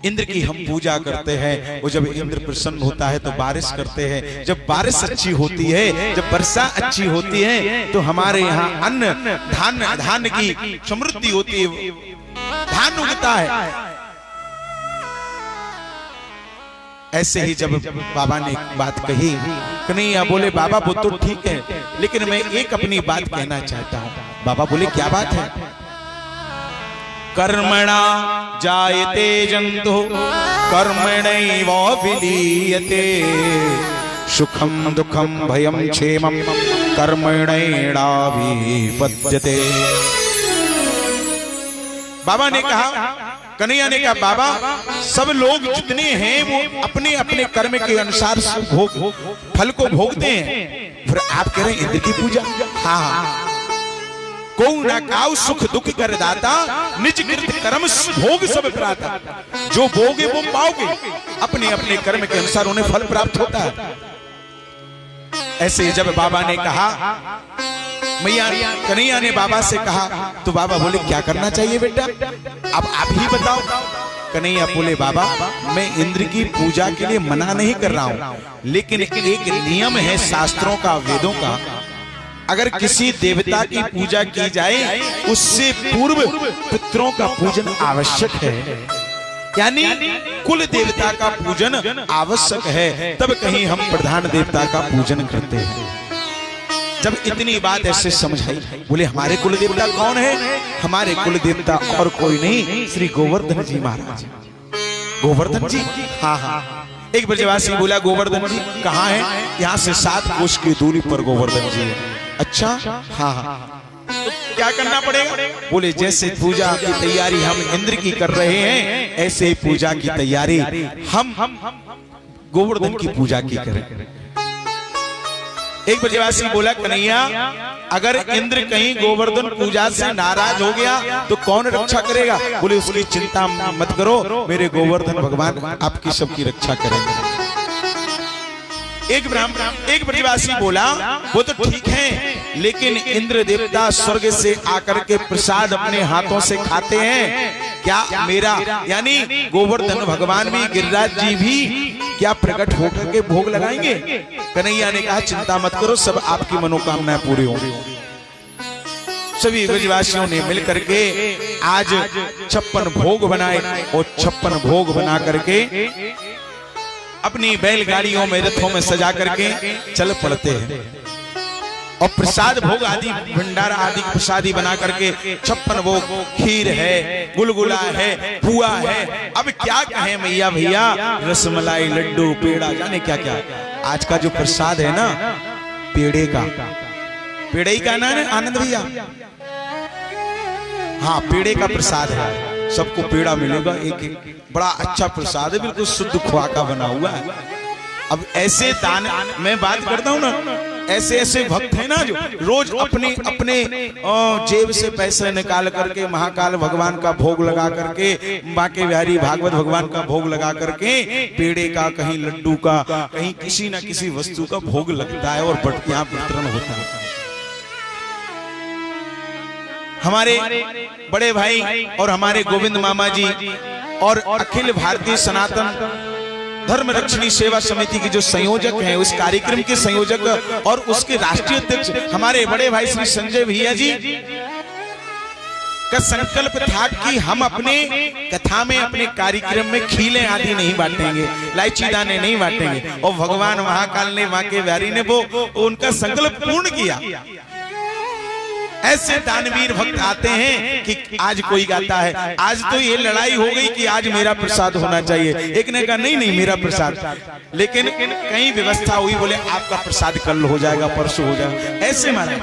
इंद्र की हम पूजा करते हैं, और जब इंद्र प्रसन्न होता है तो बारिश करते हैं, जब बारिश अच्छी होती है, जब वर्षा अच्छी होती है तो हमारे यहाँ अन्न धान की समृद्धि होती है, धान उगता है। ऐसे ही जब बाबा ने एक बात कही, कन्हैया बोले, बाबा वो तो ठीक है, लेकिन मैं एक अपनी बात कहना चाहता हूँ। बाबा बोले, क्या बात है? कर्मणा जायते जंतु कर्मणैव विलीयते, सुखम दुखम भयम क्षेमम कर्मणैणाभिपद्यते। बाबा ने कहा, कन्हैया ने कहा, बाबा सब लोग जितने हैं वो अपने अपने कर्म के अनुसार फल को भोगते हैं, फिर आप कह रहे हैं इंद्र की पूजा? हाँ, को न काउ सुख दुख कर दाता, निज कृत कर्म भोग सब प्राता। जो भोगे वो पाओगे, अपने अपने कर्म के अनुसार उन्हें फल प्राप्त होता है। ऐसे जब बाबा ने कहा, मैया कन्हैया ने बाबा से कहा, तो बाबा बोले, क्या करना चाहिए बेटा, अब आप ही बताओ। कन्हैया बोले, बाबा मैं इंद्र की पूजा के लिए मना नहीं कर रहा हूं, लेकिन एक नियम है शास्त्रों का, वेदों का, अगर किसी देवता की पूजा की जाए उससे पूर्व पितरों का पूजन आवश्यक है, यानी कुल देवता का पूजन आवश्यक है, तब कहीं हम प्रधान देवता का पूजन करते हैं। जब इतनी बात ऐसे समझाई, बोले, हमारे कुल देवता कौन है? हमारे कुल देवता और कोई नहीं, श्री गोवर्धन जी महाराज। गोवर्धन जी? हाँ हाँ। एक ब्रजवासी बोला, गोवर्धन जी कहाँ है? यहाँ से 7 कोस की दूरी पर गोवर्धन जी है। अच्छा, हाँ हाँ। तो क्या करना पड़ेगा? बोले, जैसे पूजा की तैयारी हम इंद्र की कर रहे हैं, ऐसे ही पूजा की तैयारी हम गोवर्धन की पूजा की करें। एक ब्रजवासी बोला, कन्हैया अगर इंद्र कहीं गोवर्धन पूजा से नाराज हो गया तो कौन रक्षा करेगा? बोले, उसकी चिंता मत करो, मेरे गोवर्धन भगवान आपकी सबकी रक्षा करेंगे। एक ब्रजवासी बोला, वो तो ठीक है, लेकिन इंद्र देवता स्वर्ग से आकर के प्रसाद अपने हाथों से खाते हैं, क्या मेरा यानी गोवर्धन भगवान भी, गिरिराज जी भी क्या प्रकट होकर के भोग लगाएंगे? कन्हैया ने कहा, चिंता मत करो, सब आपकी मनोकामनाएं पूरी होंगी। सभी ब्रजवासियों ने मिलकर के आज 56 भोग बनाए, और 56 भोग बना करके अपनी बैलगाड़ियों में, रथों में सजा करके चल पड़ते हैं, और प्रसाद भोग आदि, भंडारा आदि प्रसादी बना करके 56 भोग, खीर है, गुलगुला है, पुआ है, अब क्या कहें मैया भैया, रसमलाई, लड्डू, पेड़ा, जाने क्या क्या। आज का जो प्रसाद है ना, पेड़े ही का नाम है आनंद भैया। हाँ, पेड़े का प्रसाद है, सबको पेड़ा मिलेगा, एक बड़ा अच्छा प्रसाद है, बिल्कुल शुद्ध खोआ का बना हुआ है। अब ऐसे दान, मैं बात करता हूँ ना, ऐसे ऐसे भक्त हैं ना जो रोज अपने अपने जेब से पैसे निकाल करके महाकाल भगवान का भोग लगा करके, बांके बिहारी भागवत भगवान का भोग लगा करके, पेड़े का, कहीं लड्डू का, कहीं किसी ना किसी वस्तु का भोग लगता है और यहाँ वितरण होता है। हमारे बड़े भाई और हमारे गोविंद मामा जी और अखिल भारतीय सनातन धर्म रक्षणी सेवा समिति के जो संयोजक हैं, उस कार्यक्रम के संयोजक और उसके राष्ट्रीय अध्यक्ष हमारे बड़े भाई श्री संजय भैया जी का संकल्प था कि हम अपने कथा में, अपने कार्यक्रम में खीले आदि नहीं बांटेंगे, इलायची दाने नहीं बांटेंगे, और भगवान महाकाल ने, बांके बिहारी ने वो उनका संकल्प पूर्ण किया। ऐसे दानवीर भक्त आते हैं कि आज कोई गाता है, आज तो ये लड़ाई हो गई कि आज मेरा प्रसाद होना चाहिए, एक ने कहा नहीं नहीं मेरा प्रसाद, लेकिन कहीं व्यवस्था हुई, बोले आपका प्रसाद कल हो जाएगा, परसों हो जाएगा, ऐसे माना।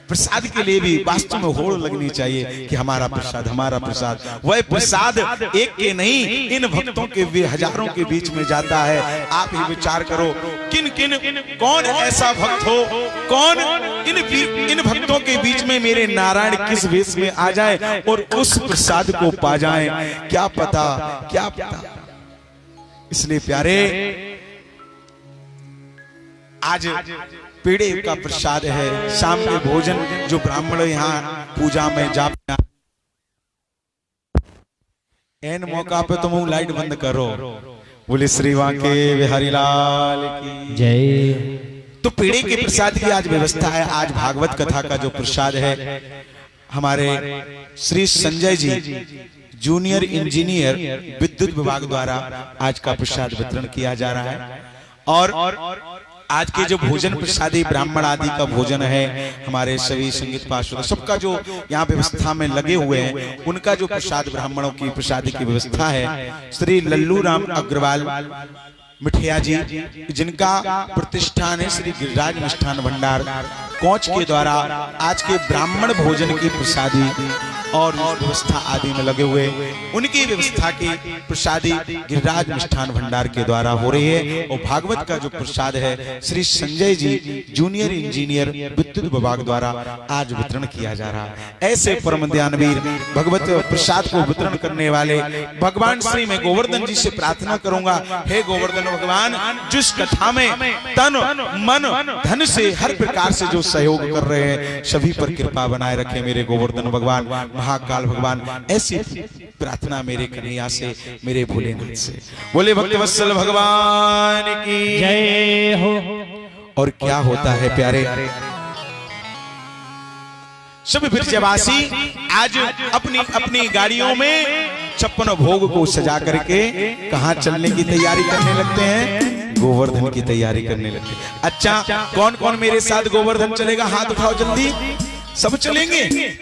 प्रसाद के लिए भी वास्तव में होड़ लगनी चाहिए कि हमारा प्रसाद, हमारा प्रसाद। वह प्रसाद एक के नहीं, इन भक्तों के भी हजारों के बीच में जाता है। आप ही विचार करो, किन किन कौन ऐसा भक्त हो, कौन इन भक्तों के बीच में मेरे नारायण किस वेश में आ जाए और उस प्रसाद को पा जाए। क्या पता, क्या पता। इसलिए प्यारे, आज पेड़े का प्रसाद है, शाम के भोजन जो ब्राह्मण यहाँ पूजा में जा, एन मौका पे तुम लाइट बंद करो। बोले श्री वांके बिहारी लाल की जय। तो पेड़े के प्रसाद की आज व्यवस्था है। आज भागवत कथा का जो प्रसाद है, हमारे श्री संजय जी जूनियर इंजीनियर विद्युत विभाग द्वारा आज का प्रसाद वितरण किया जा रहा है। और आज के जो भोजन प्रसादी ब्राह्मण आदि का भोजन है, हमारे सभी संगीत पार्षद सबका जो यहाँ व्यवस्था में लगे हुए हैं, उनका जो प्रसाद ब्राह्मणों की प्रसादी की व्यवस्था है, श्री लल्लू राम अग्रवाल मिठिया जी, जिनका प्रतिष्ठान है श्री गिरिराज मिष्ठान भंडार कोच के द्वारा आज के ब्राह्मण भोजन की प्रसादी और व्यवस्था आदि में लगे हुए, उनकी व्यवस्था की प्रसादी गिरिराज मिष्ठान भंडार के द्वारा हो रही है। और भागवत का जो प्रसाद है श्री संजय जी जूनियर इंजीनियर विद्युत विभाग द्वारा आज वितरण किया जा रहा है। ऐसे परम दयानवीर भगवत प्रसाद को वितरण करने वाले भगवान श्री मैं गोवर्धन जी से प्रार्थना करूंगा, हे गोवर्धन भगवान, जिस कथा में तन मन धन से हर प्रकार से जो सहयोग कर रहे हैं, सभी पर कृपा बनाए रखे मेरे गोवर्धन भगवान, महाकाल भगवान। ऐसी प्रार्थना मेरे कन्हैया से, मेरे भोलेनाथ से। बोले भक्तवत्सल भगवान की जय हो। और क्या होता है प्यारे, सब ब्रजवासी आज अपनी अपनी गाड़ियों में 56 भोग को सजा करके कहां चलने की तैयारी करने लगते हैं? गोवर्धन की तैयारी करने लगते हैं। अच्छा, कौन कौन मेरे साथ गोवर्धन चलेगा? हाथ उठाओ जल्दी। सब चलेंगे?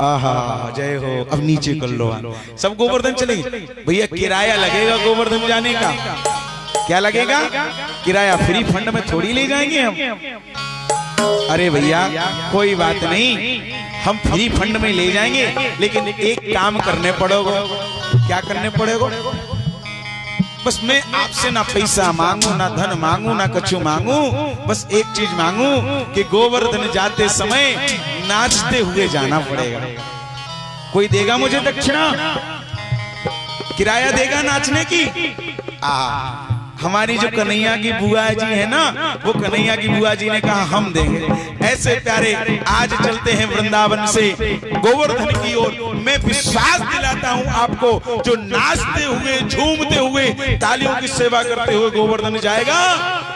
आहा, जय हो। अब नीचे कर लो, सब गोवर्धन चलेंगे। भैया किराया लगेगा गोवर्धन जाने का? क्या लगेगा? किराया फ्री फंड में थोड़ी ले जाएंगे हम। अरे भैया कोई बात नहीं, हम फ्री फंड में ले जाएंगे, लेकिन एक काम करने पड़ेगा। क्या करने पड़ेगा? बस मैं आपसे ना पैसा मांगू, ना धन मांगू, ना कछु मांगू, बस एक चीज मांगू कि गोवर्धन जाते समय नाचते हुए जाना पड़ेगा। कोई देगा मुझे दक्षिणा? किराया देगा नाचने की? हमारी जो कन्हैया की बुआ जी है ना, वो कन्हैया की बुआ जी ने कहा हम देंगे। ऐसे प्यारे आज चलते हैं वृंदावन से गोवर्धन की ओर। मैं विश्वास दिलाता हूं आपको, जो नाचते हुए झूमते हुए तालियों की सेवा करते हुए गोवर्धन जाएगा,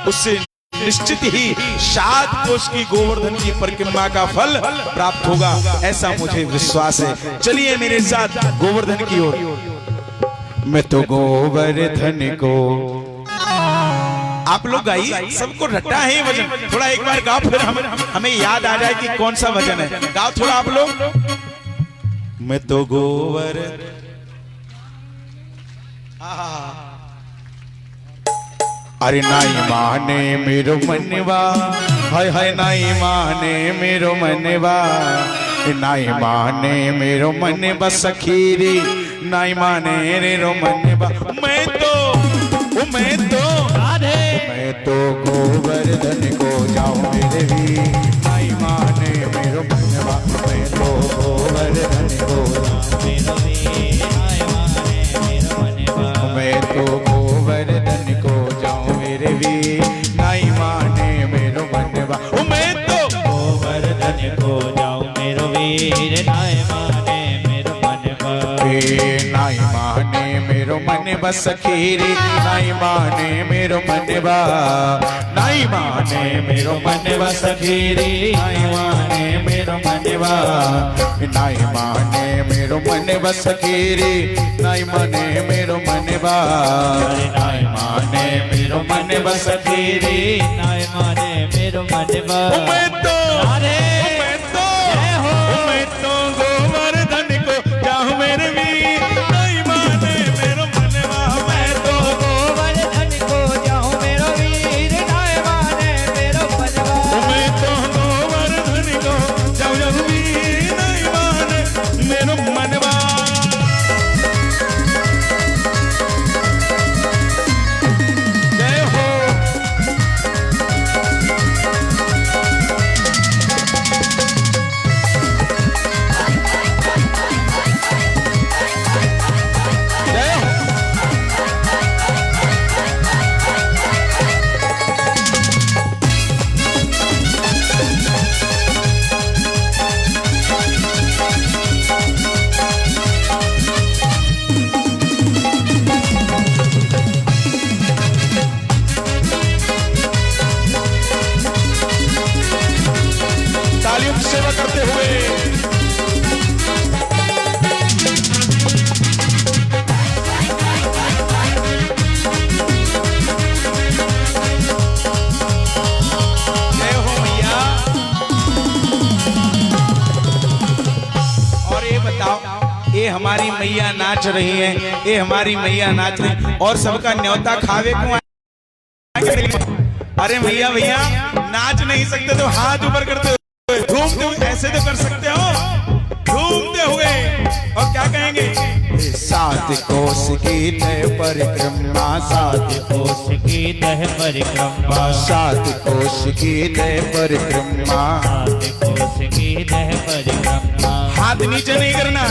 उससे निश्चित ही 7 कोष की गोवर्धन की परिक्रमा का फल प्राप्त होगा, ऐसा मुझे विश्वास है। चलिए मेरे साथ गोवर्धन की ओर। मैं तो गोवर्धन को, आप लोग गाइए, सबको रट्टा है वजन। थोड़ा एक बार गाओ, फिर हमें याद आ जाए कि कौन सा वजन है। गाओ थोड़ा आप लोग। मैं तो गोवर्धन, अरे नाई माने मेरो मनवा, हाय हाय नाई माने मेरो मनवा, नाई माने मेरो मनवा सखीरी, नाई माने मेरो मनवा। मैं तो गोवर्धन को जाऊं मेरे भी, नाई माने मेरो मनवा। मैं तो गोवर्धन को जाऊं मेरे भी, नाई माने मेरो मनवा। मैं तो गोवर्धन को जाऊं मेरे भी, नाई माने मेरो मनवा। मैं तो गोवर्धन को जाऊं मेरो वीर, नाई माने मेरो मनवा। नाई माने मेरो मनवा सखीरी, नाई माने मेरो मनवा, नाई माने मेरो मनवा सखीरी, नाई माने मेरो मनवा, नाई माने मेरो मनवा सखीरी, नाई माने मेरो मनवा, नाई माने मेरो मनवा सखीरी, नाई माने मेरो मनवा। मैं तो गोवर्धन को जाऊं मेरे वीर, नाई माने मेरो मनवा। मैं तो गोवर्धन को जाऊं मेरो वीर, नाई माने मेरो मनवा। मैं तो गोवर्धन को हमारी मैया नाच रही है, ये हमारी मैया नाच रही, और सबका न्योता खावे को। अरे भैया भैया नाच नहीं सकते तो हाथ ऊपर करते हुए, घूमते हुए ऐसे तो कर सकते हो, घूमते हुए। और क्या कहेंगे? सात कोस की तय परिक्रमा, सात कोष की तह परिक्रमा, सात कोस की तय परिक्रमा, सात कोष की तह परिक्रमा। हाथ नीचे नहीं करना।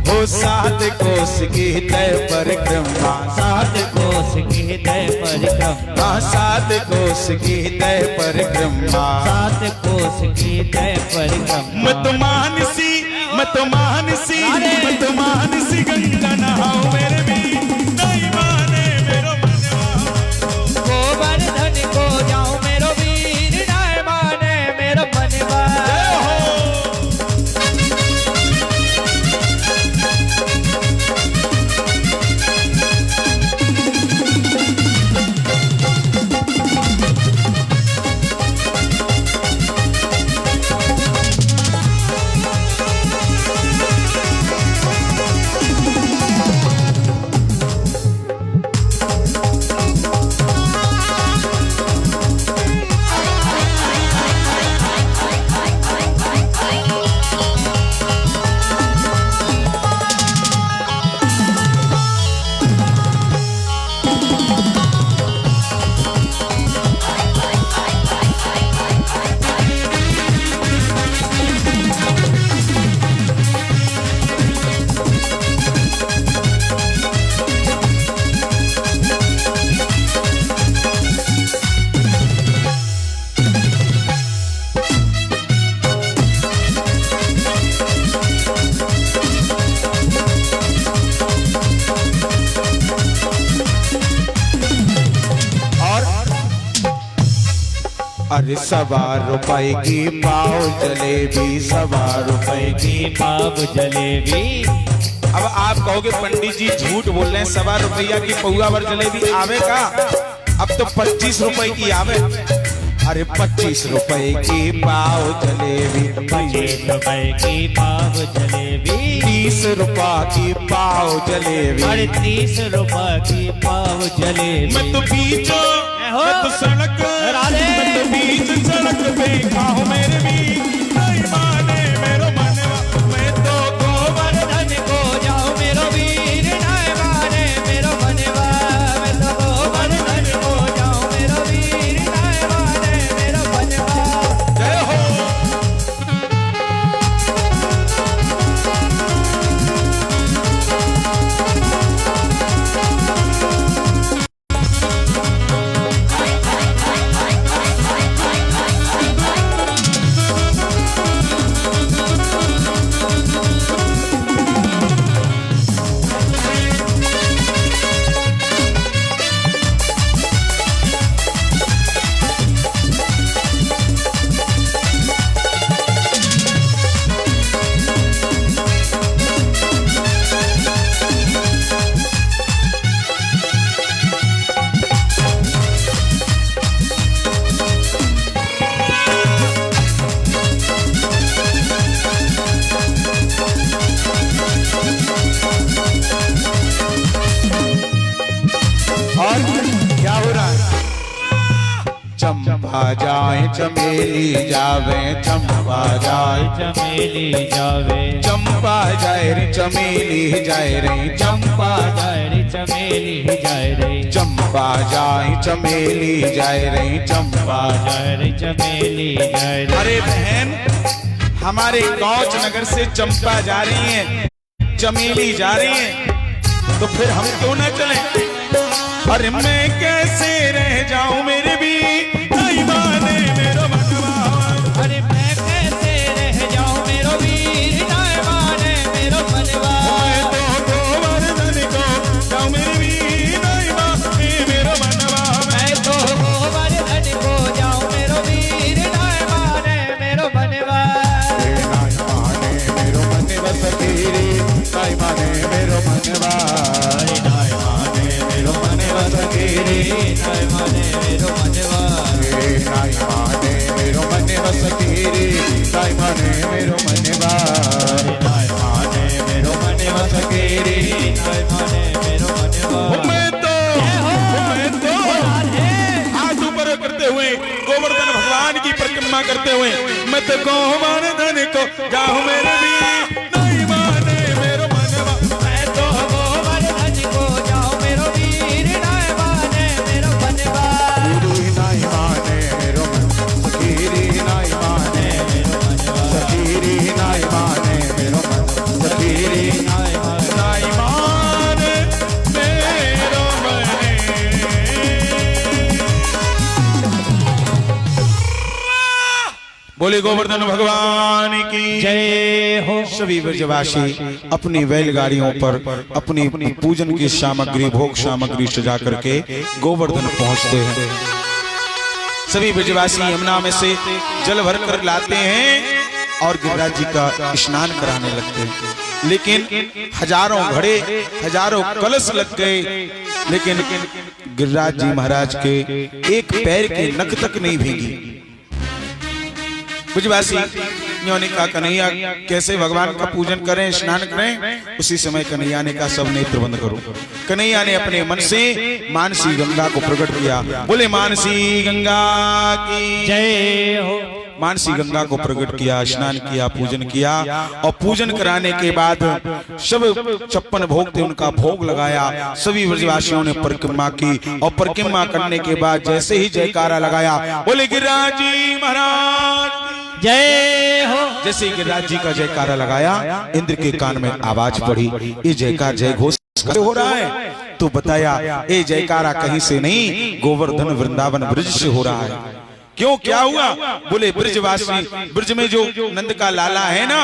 हो सात कोस की तय परिक्रमा, सात कोष की तह परिक्रमा, सात कोस की तय परिक्रमा, सात कोष की तह परिक्रमा। मत मानसी मत मानसी मत मानसी गंगा नहाओ मेरे भी, नहीं माने मेरो मनवा। गोवर्धन को जाऊं मेरो वीर, नहीं माने मेरो मनवा। अरे 1.25 रुपए की पाव जलेबी, 1.25 रुपए की पाव जलेबी। अब आप कहोगे पंडित जी झूठ बोल रहे हैं, 1.25 रुपया की पौवा भर जलेबी आवे का? अब तो 25 रुपए की आवे। अरे 25 रुपए की पाव जलेबी, 25 रुपए की पाव जलेबी, 30 रुपए की पाव जलेबी, अरे 30 रुपए की पाव जलेबी। मैं तो बीच मैं तो सड़क मैं तो बीच सड़क पे खाऊं मेरे भी, नहीं माने मेरो मनवा। मैं तो गोवर्धन को जाऊं मेरो वीर, नहीं माने मेरो मनवा। मैं तो गोवर्धन को जाऊं मेरो वीर, नहीं माने मेरो मनवा। जय हो। चंपा जाए चमेली जावे, चंपा जाए चमेली जावे, चंपा जाए रे चमेली जाए रे, चंपा जाए रे चमेली जाए रे, चंपा जाए चमेली जाए रे, चंपा जाए रे चमेली जाए रे। अरे बहन, हमारे गौच नगर से चंपा जा रही है, चमेली जा रही है, तो फिर हम क्यों न चलें? अरे मैं कैसे रह जाऊं मेरे भी, नहीं माने मेरो मनवा। अरे मैं कैसे रह जाऊं मेरो वीर, नहीं माने मेरो मनवा। मैं तो गोवर्धन को जाऊं मेरे भी, नहीं माने मेरो मनवा। मैं तो गोवर्धन को जाऊं मेरो वीर, नहीं माने मेरो मनवा। नहीं माने मेरो मनवा सखीरी, नहीं माने मेरो मनवा, नहीं माने मेरो मनवा सखीरी, नहीं माने मेरो मनवा। नहीं माने मेरो मनवा सखीरी, नहीं माने मेरो मनवा, नहीं माने मेरो नाय माने मेरो मनवा मैं तो हाथ ऊपर करते हुए गोवर्धन भगवान की परिक्रमा करते हुए मैं तो गोवर्धन को जाऊं मेरे वीर नहीं माने मेरो मनवा मैं तो गोवर्धन को जाऊं मेरो वीर नाय माने मेरो मनवा गिरी नाई माने मेरो मन गिरी नाई माने मेरो मनवा सखीरी नाई माने मेरो मन सखीरी नाय माने नाई माने मेरो मने बोले गोवर्धन भगवान की जय हो। सभी ब्रजवासी अपनी बैलगाड़ियों पर अपनी पूजन की सामग्री भोग सामग्री सजा करके गोवर्धन पहुंचते हैं। सभी ब्रजवासी यमुना में से जल भर कर लाते हैं और गिरिराज जी का स्नान कराने लगते हैं। लेकिन हजारों घड़े हजारों कलश लग गए, लेकिन गिरिराज जी महाराज के एक पैर के नख तक नहीं भीगी। ब्रजवासी ने कहा कन्हैया कैसे भगवान का पूजन करें स्नान करें। उसी समय कन्हैया ने कहा सब नेत्र बंद करो। कन्हैया ने अपने मन से मानसी गंगा को प्रकट किया। बोले मानसी गंगा की जय हो। मानसी गंगा को प्रकट किया, स्नान किया, पूजन किया और पूजन कराने के बाद सब 56 भोग थे उनका भोग लगाया। सभी ब्रजवासियों ने परिक्रमा की और परिक्रमा करने के बाद जैसे ही जयकारा लगाया बोले गिरिराज जी महाराज जय हो। जैसे ही गिरिराज जी का जयकारा लगाया इंद्र के कान में आवाज पड़ी, ये जयकार जय घोष हो रहा है। तो बताया ये जयकारा कहीं से नहीं गोवर्धन वृंदावन ब्रज से हो रहा है। क्यों क्या हुआ? बोले ब्रजवासी ब्रज में जो नंद का लाला है ना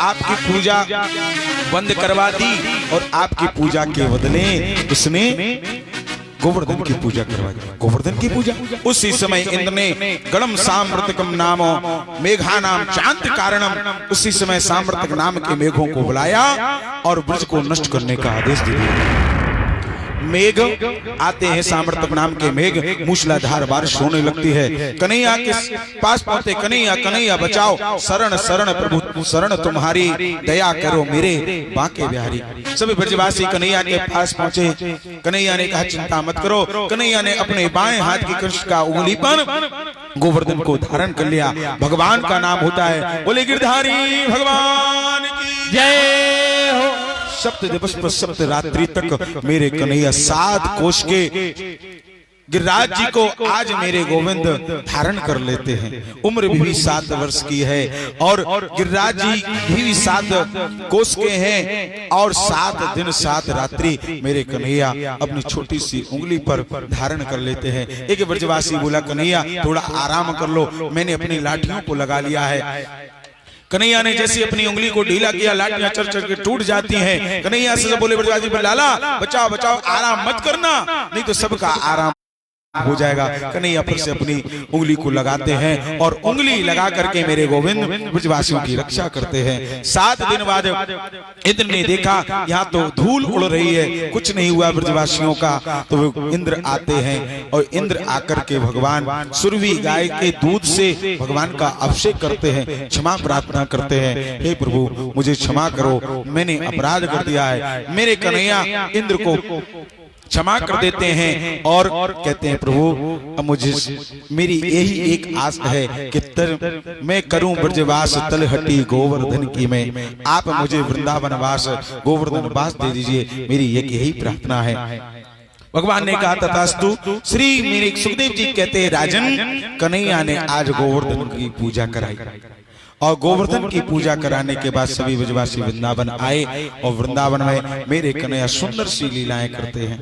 आपकी पूजा बंद करवा दी और आपकी पूजा के बदले उसने गोवर्धन की पूजा करवा दी। गोवर्धन की पूजा उसी समय इंद्र ने गणम सामृतकम नामो मेघा नाम चांद कारणम उसी समय सामृतक नाम के मेघों को बुलाया और ब्रज को नष्ट करने का आदेश दे दिया। मेघ आते हैं, सामर्थक नाम के मेघ मूसलाधार बारिश होने लगती है। कन्हैया के पास पहुंचे, कन्हैया कन्हैया बचाओ, शरण शरण प्रभु शरण तुम्हारी, दया करो मेरे बांके बिहारी। सभी ब्रजवासी कन्हैया के पास पहुंचे। कन्हैया ने कहा चिंता मत करो। कन्हैया ने अपने बाएं हाथ की कृष्ण का उंगली पर गोवर्धन को धारण कर लिया। भगवान का नाम होता है। बोले गिरधारी भगवान की जय हो। सप्त दिवस पर सप्त रात्रि तक मेरे कन्हैया 7 कोष के गिरिराज जी को आज मेरे गोविंद धारण कर लेते हैं। उम्र भी 7 वर्ष की है और गिरिराज जी भी 7 कोष के हैं और 7 दिन 7 रात्रि मेरे कन्हैया अपनी छोटी सी उंगली पर धारण कर लेते हैं। एक ब्रजवासी बोला कन्हैया थोड़ा आराम कर लो, मैंने अपनी लाठियों को लगा लिया है। कन्हैया ने जैसे अपनी उंगली को ढीला किया लाठियां चर चर के टूट जाती हैं। कन्हैया से बोले ब्रजवासी लाला बचाओ बचाओ, आराम मत करना नहीं तो सबका आराम हो जाएगा। कन्हैया फिर से अपनी उंगली को लगाते हैं और उंगली लगा करके मेरे गोविंद ब्रजवासियों की रक्षा करते हैं। 7 दिन बाद इंद्र ने देखा यहाँ तो धूल उड़ रही है, कुछ नहीं हुआ ब्रजवासियों का। तो इंद्र आते हैं और इंद्र आकर के भगवान सुरभि गाय के दूध से भगवान का अभिषेक करते हैं, क्षमा प्रार्थना करते हैं। हे प्रभु मुझे क्षमा करो, मैंने अपराध कर दिया है। मेरे कन्हैया इंद्र को क्षमा कर देते हैं और कहते हैं प्रभु अब मुझे मेरी यही एक आस है कि मैं करूं ब्रजवास तलहटी गोवर्धन की में, आप मुझे वृंदावन वास गोवर्धन वास दे दीजिए, मेरी एक यही प्रार्थना है। भगवान ने कहा तथास्तु। श्री मेरे सुखदेव जी कहते हैं राजन कन्हैया ने आज गोवर्धन की पूजा कराई और गोवर्धन की पूजा कराने के बाद सभी ब्रजवासी वृंदावन आए और वृंदावन में मेरे कन्हैया सुंदर सी लीलाएं करते हैं।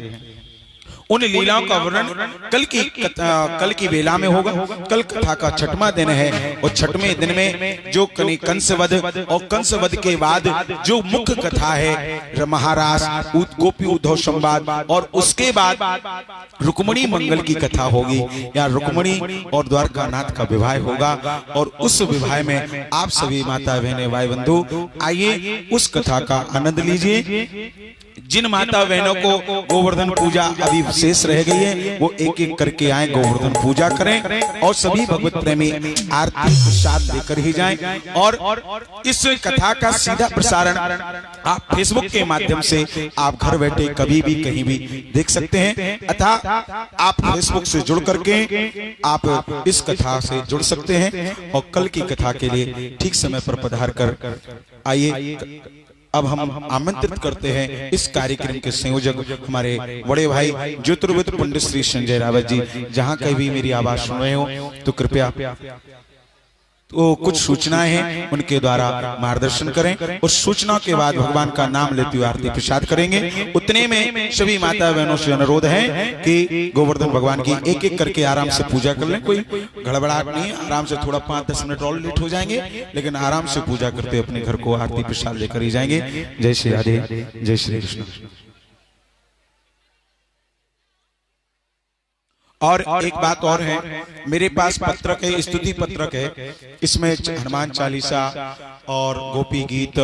उन लीलाओं का वर्णन कल की बेला में होगा। कल कथा का 6वां दिन है और 6वें दिन में जो कंसवध और कंसवध के बाद जो मुख्य कथा है महारास गोपी उद्धव संवाद और उसके बाद रुक्मणी मंगल की कथा होगी या रुक्मणी और द्वारकानाथ का विवाह होगा। और उस विवाह में आप सभी माता बहने भाई बंधु आइए उस कथा का आनंद लीजिए। जिन माता बहनों को गोवर्धन पूजा अभी शेष रह गई है वो एक एक करके आए, गोवर्धन पूजा करें और सभी भगवत प्रेमी आरती प्रसाद लेकर ही जाएं। और इस कथा का सीधा प्रसारण आप फेसबुक के माध्यम से आप घर बैठे कभी भी कहीं भी देख सकते हैं, अथा आप फेसबुक से जुड़ करके आप इस कथा से जुड़ सकते हैं और कल की कथा के लिए ठीक समय पर पधार कर आइए। अब हम आमंत्रित करते हैं इस कार्यक्रम के संयोजक हमारे बड़े भाई ज्योतिर्विद पंडित श्री संजय रावत जी, जहां कहीं भी मेरी आवाज सुन रहे हो तो कृपया तो कुछ सूचनाएं हैं उनके द्वारा मार्गदर्शन करें और सूचना के बाद भगवान का नाम लेते हुए आरती प्रसाद करेंगे। उतने में सभी माता बहनों से अनुरोध है कि गोवर्धन भगवान की एक एक करके आराम से पूजा कर लें, कोई गड़बड़ाहट नहीं, आराम से थोड़ा 5-10 मिनट और लेट हो जाएंगे लेकिन आराम से पूजा करते अपने घर को आरती प्रसाद लेकर ही जाएंगे। जय श्री राधे, जय श्री कृष्ण। और एक बात और है, मेरे पास पत्रक है, स्तुति पत्रक है, इसमें हनुमान चालीसा और गोपी गीत,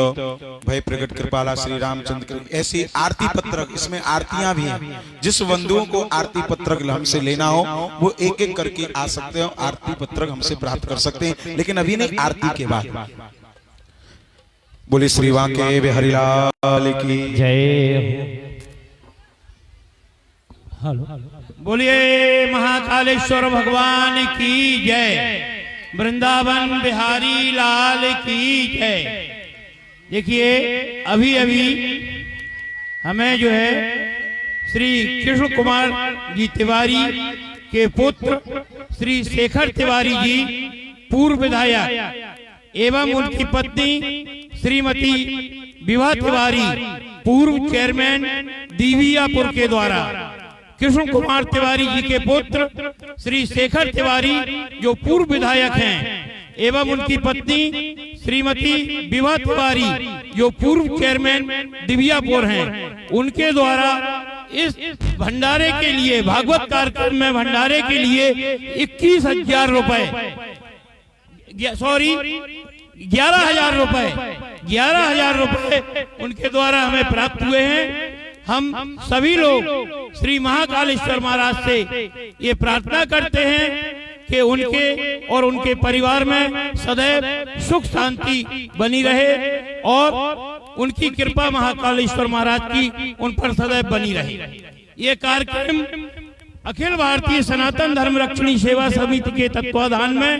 भय प्रकट कृपाला श्री रामचंद्र, ऐसी आरती पत्रक, इसमें आरतियां भी हैं। जिस बंधुओं को आरती पत्रक हमसे लेना हो वो एक एक करके आ सकते हो, आरती पत्रक हमसे प्राप्त कर सकते हैं, लेकिन अभी नहीं, आरती के बाद। बोले श्री वांके बिहारी लाल की जय। बोलिए महाकालेश्वर भगवान की जय, वृंदावन बिहारी लाल की जय। देखिए अभी अभी हमें जो है श्री कृष्ण कुमार जी तिवारी के पुत्र श्री शेखर तिवारी जी पूर्व विधायक एवं उनकी पत्नी श्रीमती विभा तिवारी पूर्व चेयरमैन दीवियापुर के द्वारा कृष्ण कुमार तिवारी जी के पुत्र श्री शेखर तिवारी जो पूर्व विधायक हैं एवं उनकी पत्नी श्रीमती विभा तिवारी जो पूर्व चेयरमैन दिव्यापुर हैं, उनके द्वारा इस भंडारे के लिए, भागवत कार्यक्रम में भंडारे के लिए 21,000 रुपए, सॉरी 11,000 रुपए, 11,000 रुपए उनके द्वारा हमें प्राप्त हुए हैं। हम सभी लोग श्री महाकालेश्वर महाराज से ये प्रार्थना करते हैं कि उनके और उनके परिवार में सदैव सुख शांति बनी रहे और उनकी कृपा महाकालेश्वर महाराज की उन पर सदैव बनी रहे। ये कार्यक्रम अखिल भारतीय सनातन धर्म रक्षणी सेवा समिति के तत्वाधान में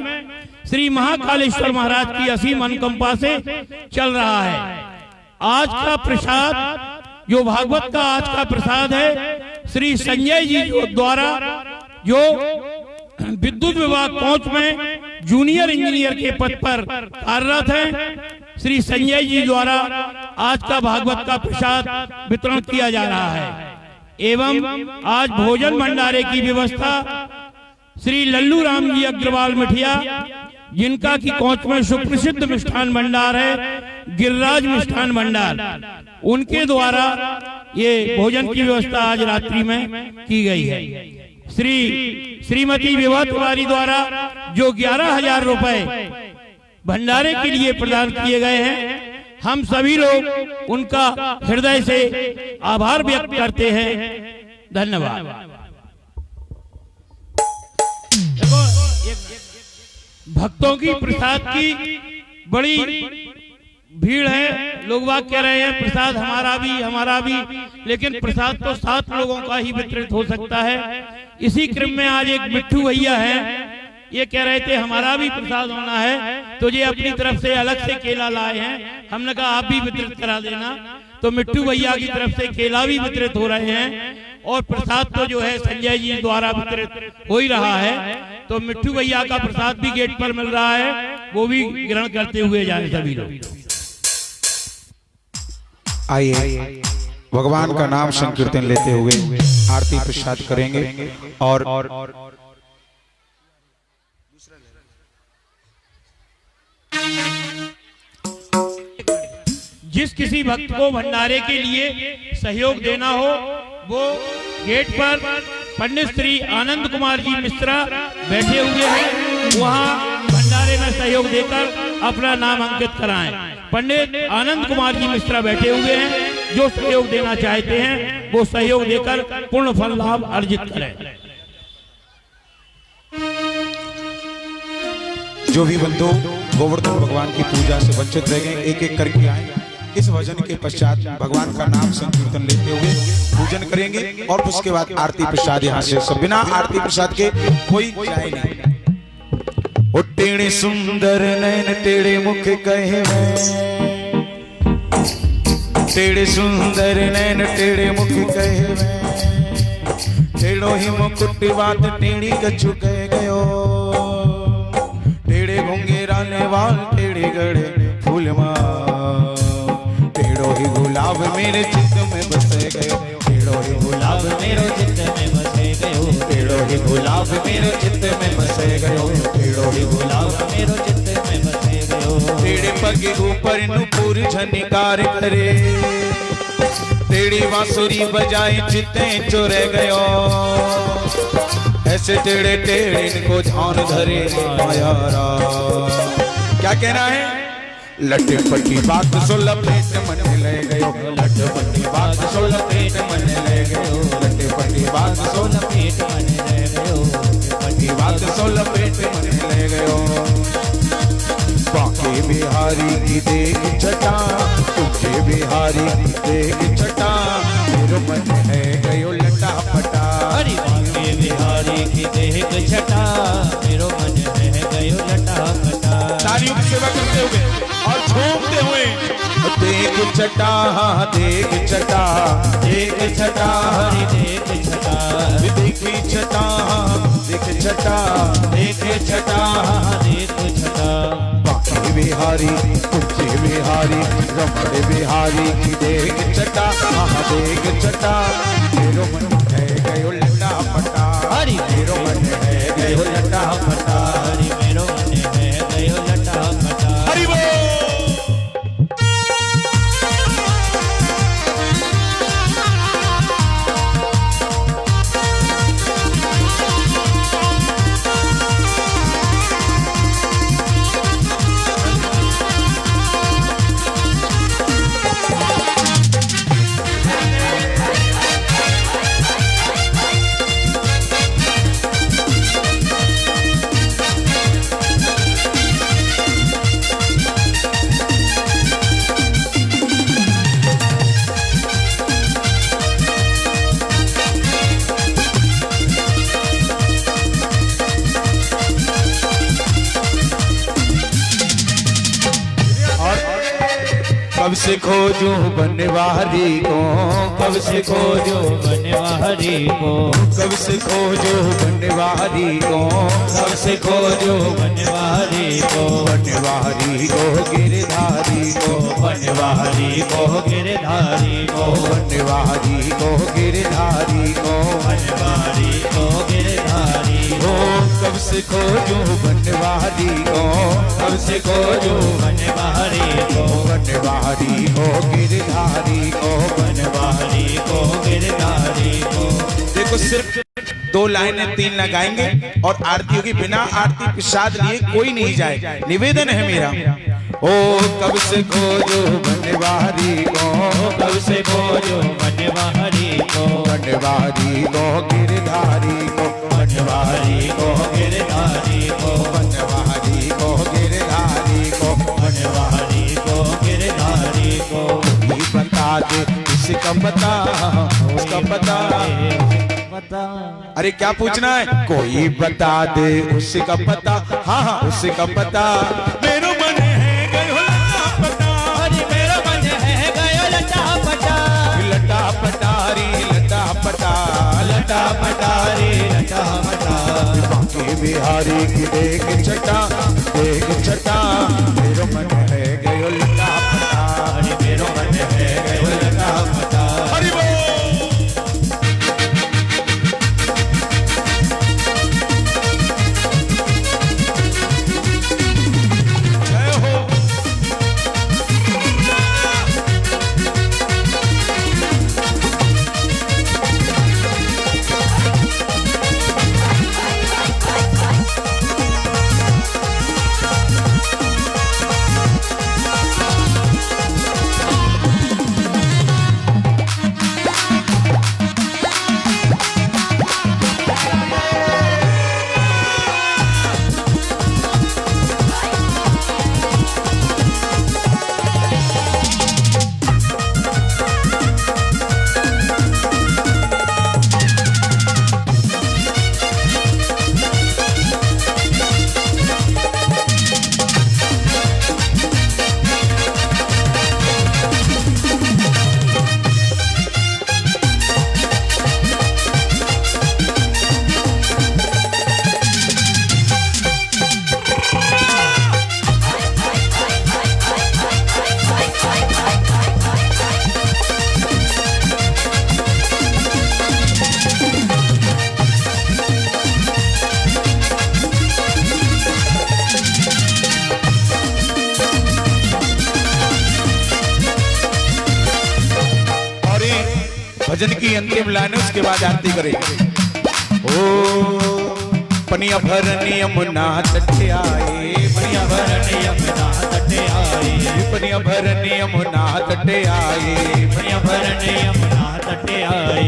श्री महाकालेश्वर महाराज की असीम अनुकंपा से चल रहा है। आज का प्रसाद जो भागवत का आज का प्रसाद है, श्री संजय जी द्वारा जो विद्युत विभाग पहुंच में जूनियर इंजीनियर के पद पर कार्यरत हैं, श्री संजय जी द्वारा आज का भागवत का प्रसाद वितरण किया जा रहा है। एवं आज भोजन भंडारे की व्यवस्था श्री लल्लू राम जी अग्रवाल मठिया, जिनका की कोच में सुप्रसिद्ध मिष्ठान भंडार है गिरिराज मिष्ठान भंडार, उनके द्वारा ये भोजन की व्यवस्था आज रात्रि में की गई है। श्रीमती विभा तिवारी द्वारा जो 11,000 रुपए भंडारे के लिए प्रदान किए गए हैं, हम सभी लोग उनका हृदय से आभार व्यक्त करते हैं। धन्यवाद। भक्तों की प्रसाद की बड़ी भीड़ है, लोग बात कह रहे हैं प्रसाद हमारा भी, लेकिन प्रसाद तो 7 लोगों का ही वितरित हो सकता है। इसी क्रम में आज एक मिट्ठू भैया है, ये कह रहे थे हमारा भी प्रसाद होना है, तो ये अपनी तरफ से अलग से केला लाए हैं, हमने कहा आप भी वितरित करा देना। तो मिट्ठू भैया की तरफ से केला भी वितरित हो रहे हैं और प्रसाद तो जो है संजय जी द्वारा वितरित हो ही रहा है। तो मिट्ठू भैया का प्रसाद भी गेट पर मिल रहा है, वो भी ग्रहण करते हुए जाए सभी लोग। आइए भगवान का नाम संकीर्तन लेते हुए आरती प्रसाद करेंगे। और जिस किसी भक्त को भंडारे के लिए सहयोग देना हो वो गेट पर पंडित श्री आनंद कुमार जी मिश्रा बैठे हुए हैं, वहाँ भंडारे में सहयोग देकर अपना नाम अंकित कराएं। पंडित आनंद कुमार जी मिश्रा बैठे हुए हैं, जो सहयोग देना चाहते हैं वो सहयोग देकर पूर्ण फल लाभ अर्जित करें। जो भी बंधु गोवर्धन भगवान की पूजा से वंचित रह गए एक एक करके आए। इस भजन के पश्चात भगवान का नाम संकीर्तन लेते हुए पूजन करेंगे और उसके बाद आरती प्रसाद यहाँ से सब बिना आरती प्रसाद के कोई जाए नहीं। ओ टेढ़े सुंदर नैन टेढ़े मुख कहे टेढ़े सुंदर नैन टेढ़े मुख कहे टेढ़ो ही मुकुट बात टेढ़ी कछु कह गयो टेढ़े घोंगे राने वाल टेढ़े गड़े फूल टेढ़ो ही गुलाब मेरे चित्त में बसे गयो टेढ़ो ही गुलाब मेरे चित्त में बसे गयो टेढ़ो ही गुलाब मेरे चित्त में बसे गयो टेढ़ो ही गुलाब मेरे चित्त में बसे गयो टेढ़े पग ऊपर नुपुर झनकार करे टेढ़ी बांसुरी बजाए चित्ते चुरे गयो ऐसे टेढ़े टेढ़े इनको ध्यान धरे मायारा। क्या कहना है? लट्टे पट्टी बात सो लपेट मन ले गयो लट्टे पट्टी बात सो लपेट मन ले गयो लट्टे पट्टी बात सो लपेट मन ले गयो पट्टी बात सो लपेट मन ले गयो बांके बिहारी की देख छटा तुझे बिहारी की देख छटा मेरा मन है गयो लटा पटा हरि बांके बिहारी की देख छटा मेरा मन है गयो लटा पटा। तालियों की सेवा करते हुए और झूमते हुए देख छटा देख छटा देख छटा हरि देख छटा देखी छटा देख छटा देख छटा देख छटा बांके बिहारी तुझे बिहारी रमण बिहारी की देख छटा देख छटा मेरो मन है गयो लटा पटा हरि मेरो मन है गयो लटा पटा हरि मेरो मन है गयो लटा पटा। हरि बोल। कब से खोजूं बनवारी को कब से खोजो बनवारी को कब से खोजूं बनवारी को कब से खोजो बनवारी को बनवारी को गिरधारी को बनवारी को गिरधारी को बनवारी को गिरधारी को बनवारी को गिरधारी हो कब से खोजूं बनवारी को कब से खोजो बनवारी को बनवारी को गिरधारी को बनवारी को गिरधारी को। देखो सिर्फ 2 लाइनें 3 लगाएंगे और आरती होगी। बिना आरती प्रसाद लिए कोई नहीं जाए। निवेदन है मेरा। ओ कब से खोजो बनवारी को कब से खोजो बनवारी को बनवारी को गिरधारी को बनवारी को गिरधारी को बनवारी को गिरधारी को बनवारी को गिरधारी को। ये बता दे इसका पता उसका पता। अरे क्या पूछना है? कोई बता दे उसका पता। हाँ हाँ उसका पता। मेरा मन है गयो लटा पटा। अरे मेरा मन है गयो लटा पटा लटा पटारी लटा पटा लटा पटारी लटा पटा। बांके बिहारी की देख छटा मेरा मन है गयो लटा पटा। अरे मेरा मन है गयो लटा पटा। हरि बोल। जय हो। की अंतिम लाइन, उसके बाद आरती करेंगे। ओ पनिया भरनी यमुना तटे आए, पनिया भरनी यमुना तटे आए, पनिया भरनी यमुना तटे आए, पनिया भरनी यमुना तटे आए,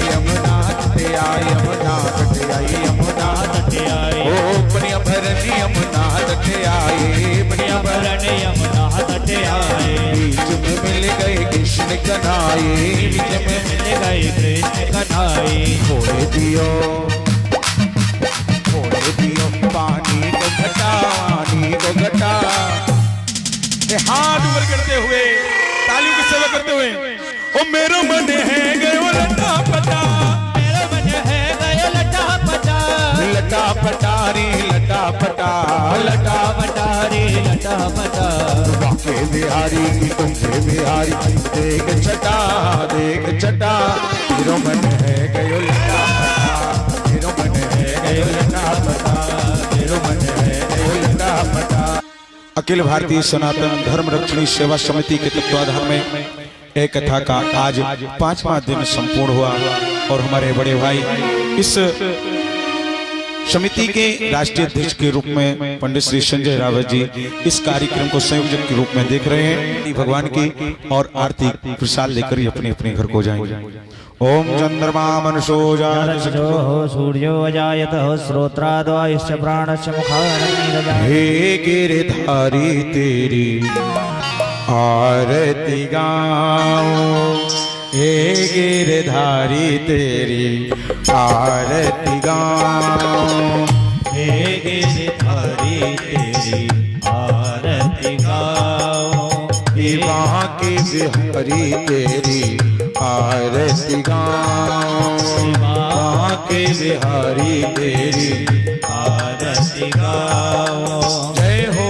यमुना तटे आए, यमुना तटे आए, यमुना तटे आए, ओ पनिया भरनी यमुना तटे आए, पनिया भरनी यमुना तटे आए, बीच में मिल गए कृष्ण कन्हाए, बीच में मिल गए कृष्ण कन्हाए, फोड़े दियो पानी को घटा, पानी को घटा। हाथ ऊपर करते हुए, तालियों की सेवा करते हुए, ओ मेरो मन है गयो लटा पटा, मेरा मन है गयो लटा पटा, लटा पटारी लटा पटा, लटा पटारी लटा पटा, बाके बिहारी तुमसे बिहारी, देख छटा देख छटा, मेरो मन है गयो लटा पटा, मेरो मन है गयो लटा पटा, मेरो मन है गयो लटा पटा। अखिल भारतीय सनातन धर्म रक्षणी सेवा समिति के तत्वाधान में एक कथा का आज 5वां दिन संपूर्ण हुआ और हमारे बड़े भाई इस समिति के राष्ट्रीय अध्यक्ष के रूप में पंडित श्री संजय रावत जी इस कार्यक्रम को संयोजक के रूप में देख रहे हैं। भगवान की और आरती प्रसाद लेकर ही अपने अपने घर को जाएंगे। ओम चंद्रमा मनुषो सूर्यो अजायत श्रोत्राद्वायुश्च प्राणश्च मुखारग्निरजायते, हे गिरधारी तेरी आरती गाऊं, हे गिरधारी तेरी आरती गाऊं, हे गिरधारी तेरी आरती गाओ, हे बांके बिहारी तेरी आरती गाऊं, बांके बिहारी तेरी आरती गाओ। जय हो।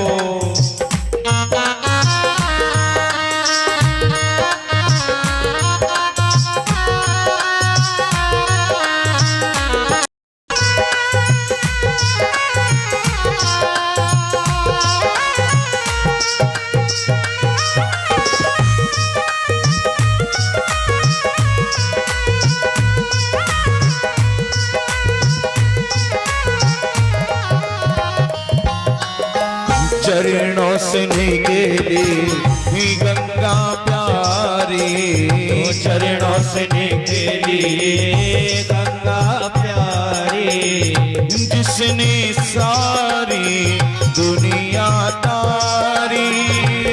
चरणों से निकली ही गंगा प्यारी, चरणों से निकली गंगा प्यारी, जिसने सारी दुनिया तारी,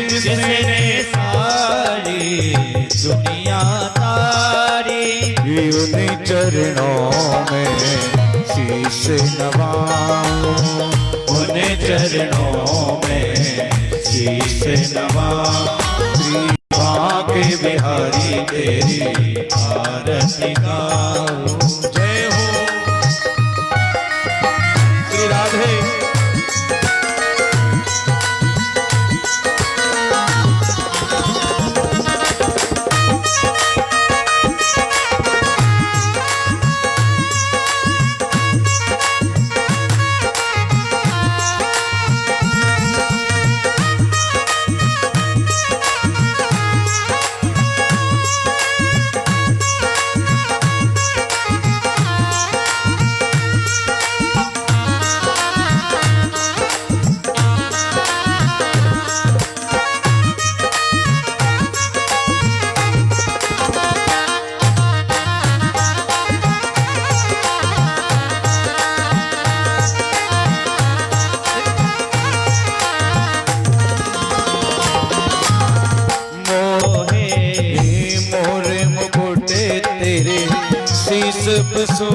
जिसने सारी दुनिया तारी, उन्हीं चरणों में शीश नवाऊं, उन्हें चरणों में शीश नवाऊं, बांके बिहारी तेरी आरती गाऊं। जय हो श्री राधे। बसो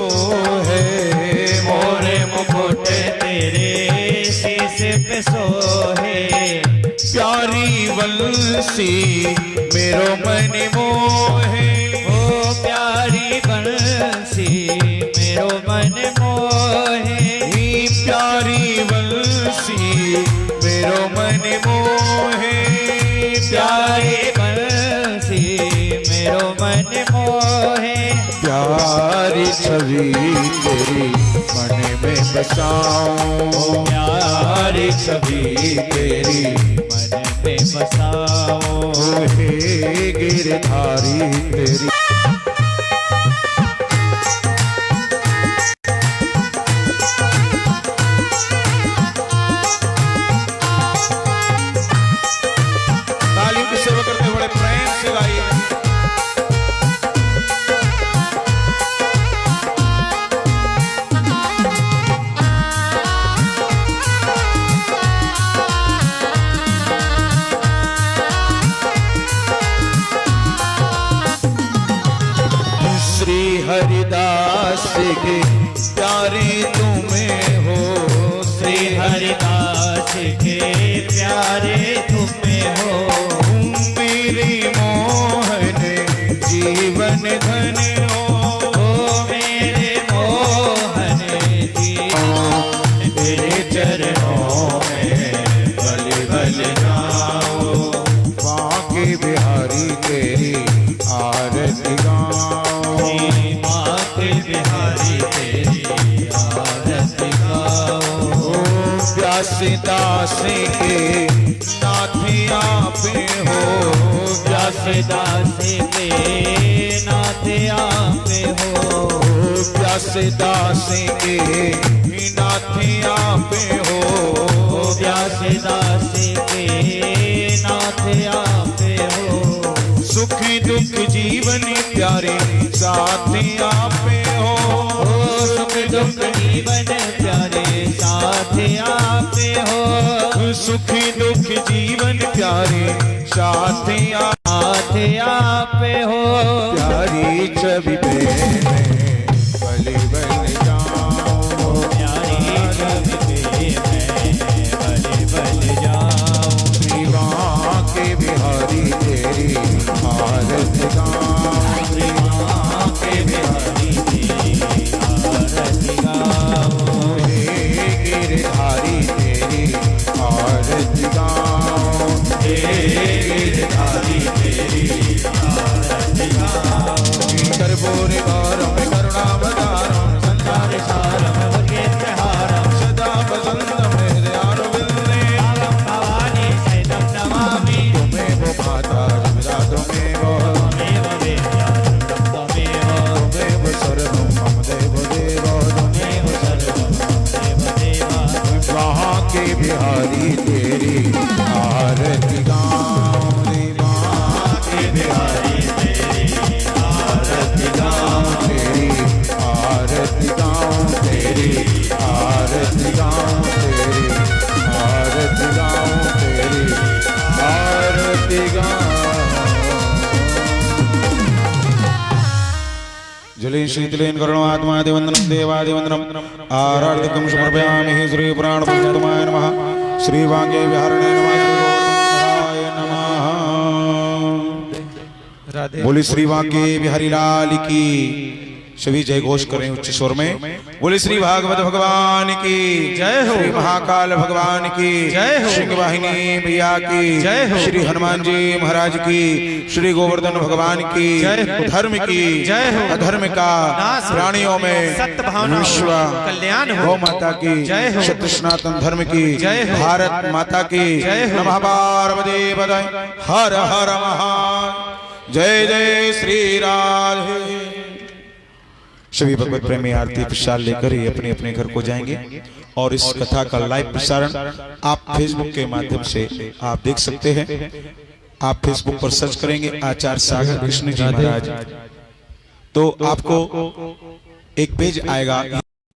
है मोरे मुकुट तेरे शीश पे सोहे, प्यारी वंशी मेरो मन मोहे, ओ प्यारी बंसी मेरो मन मोहे, प्यारी वंशी मेरो मन मोहे, प्यारी बंसी मेरो मन मोहे, प्यारी छवि तेरी मन में बसाऊं, प्यारी छवि तेरी मन में बसाओ, हे गिरधारी तेरी प्यारे तुम्हें हो श्री हरिदास के प्यारे तुम्हें हो मेरे मोहन जीवन धन हो मेरे मोहन जी तेरे चरणों में बल बल जाओ बांके बिहारी तेरी आरती गाओ बांके बिहारी तेरी आरती गाओ व्यासदास के नाथ आपे हो व्यासदास के नाथ आपे हो व्यासदास के नाथ आपे हो व्यासदास के नाथ आपे हो सुखी दुख जीवन प्यारे साथ आपे हो सुख दुख जीवन प्यारे साथ आपे हो सुखी दुख जीवन प्यारे साथ आपे हो प्यारी छवि पे बलि बल जाओ प्यारी छवि पे बलि बल जाओ श्री बांके बिहारी तेरी आरती गाओ श्री बांके बिहारी तेरी आरती गाओ हे गिरधारी तेरी आरती गाओ हे गिरधारी तेरी आरती गाओ कर्पूर गौरम करुणावतारम संसार सारम भगेन्द्रहारम सदा वसंतम हृदयारविंदे भवानी सहितं नमामि त्वमेव माता पिता त्वमेव त्वमेव वेद्यासं त्वमेव त्वमेव सर्वं मम देव देव त्वमेव सर्वं देव देव बांके बिहारी तेरी आरती गाओ बांके बिहारी तेरी आरती गाओ तेरी आरती गाओ तेरी आरती गाओ तेरी आरती गाओ तेरी आरती गाओ जले शीतलेन करुणात्मादिवंदनं देवादिवंदनं आराधकं समर्पयामि हि श्री पुराण पुरुषोत्तमाय नमः श्री वांगे विहारिणे नमः श्री गोविंदाय नमः। बोले श्री वांगे बिहारी लाल की सभी जय घोष करें उच्च स्वर में। बोले श्री भागवत भगवान की जय हो, श्री महाकाल भगवान की जय हो, सिंह वाहिनी भैया की जय हो, श्री हनुमान जी महाराज की, श्री गोवर्धन भगवान की जय हो, धर्म की जय हो, अधर्म का प्राणियों में सत्य भावना विश्व कल्याण हो, माता की जय हो, सत्य सनातन धर्म की जय हो, भारत माता की जय हो, नमः पार्वती पतये हर हर महादेव जय जय श्री राधे। सभी भगवत प्रेमी आरती प्रसाद लेकर ही अपने अपने घर को जाएंगे और इस कथा का लाइव प्रसारण आप फेसबुक के माध्यम से आप देख सकते हैं। आप फेसबुक पर सर्च करेंगे आचार्य सागर कृष्ण जी महाराज तो आपको एक पेज आएगा,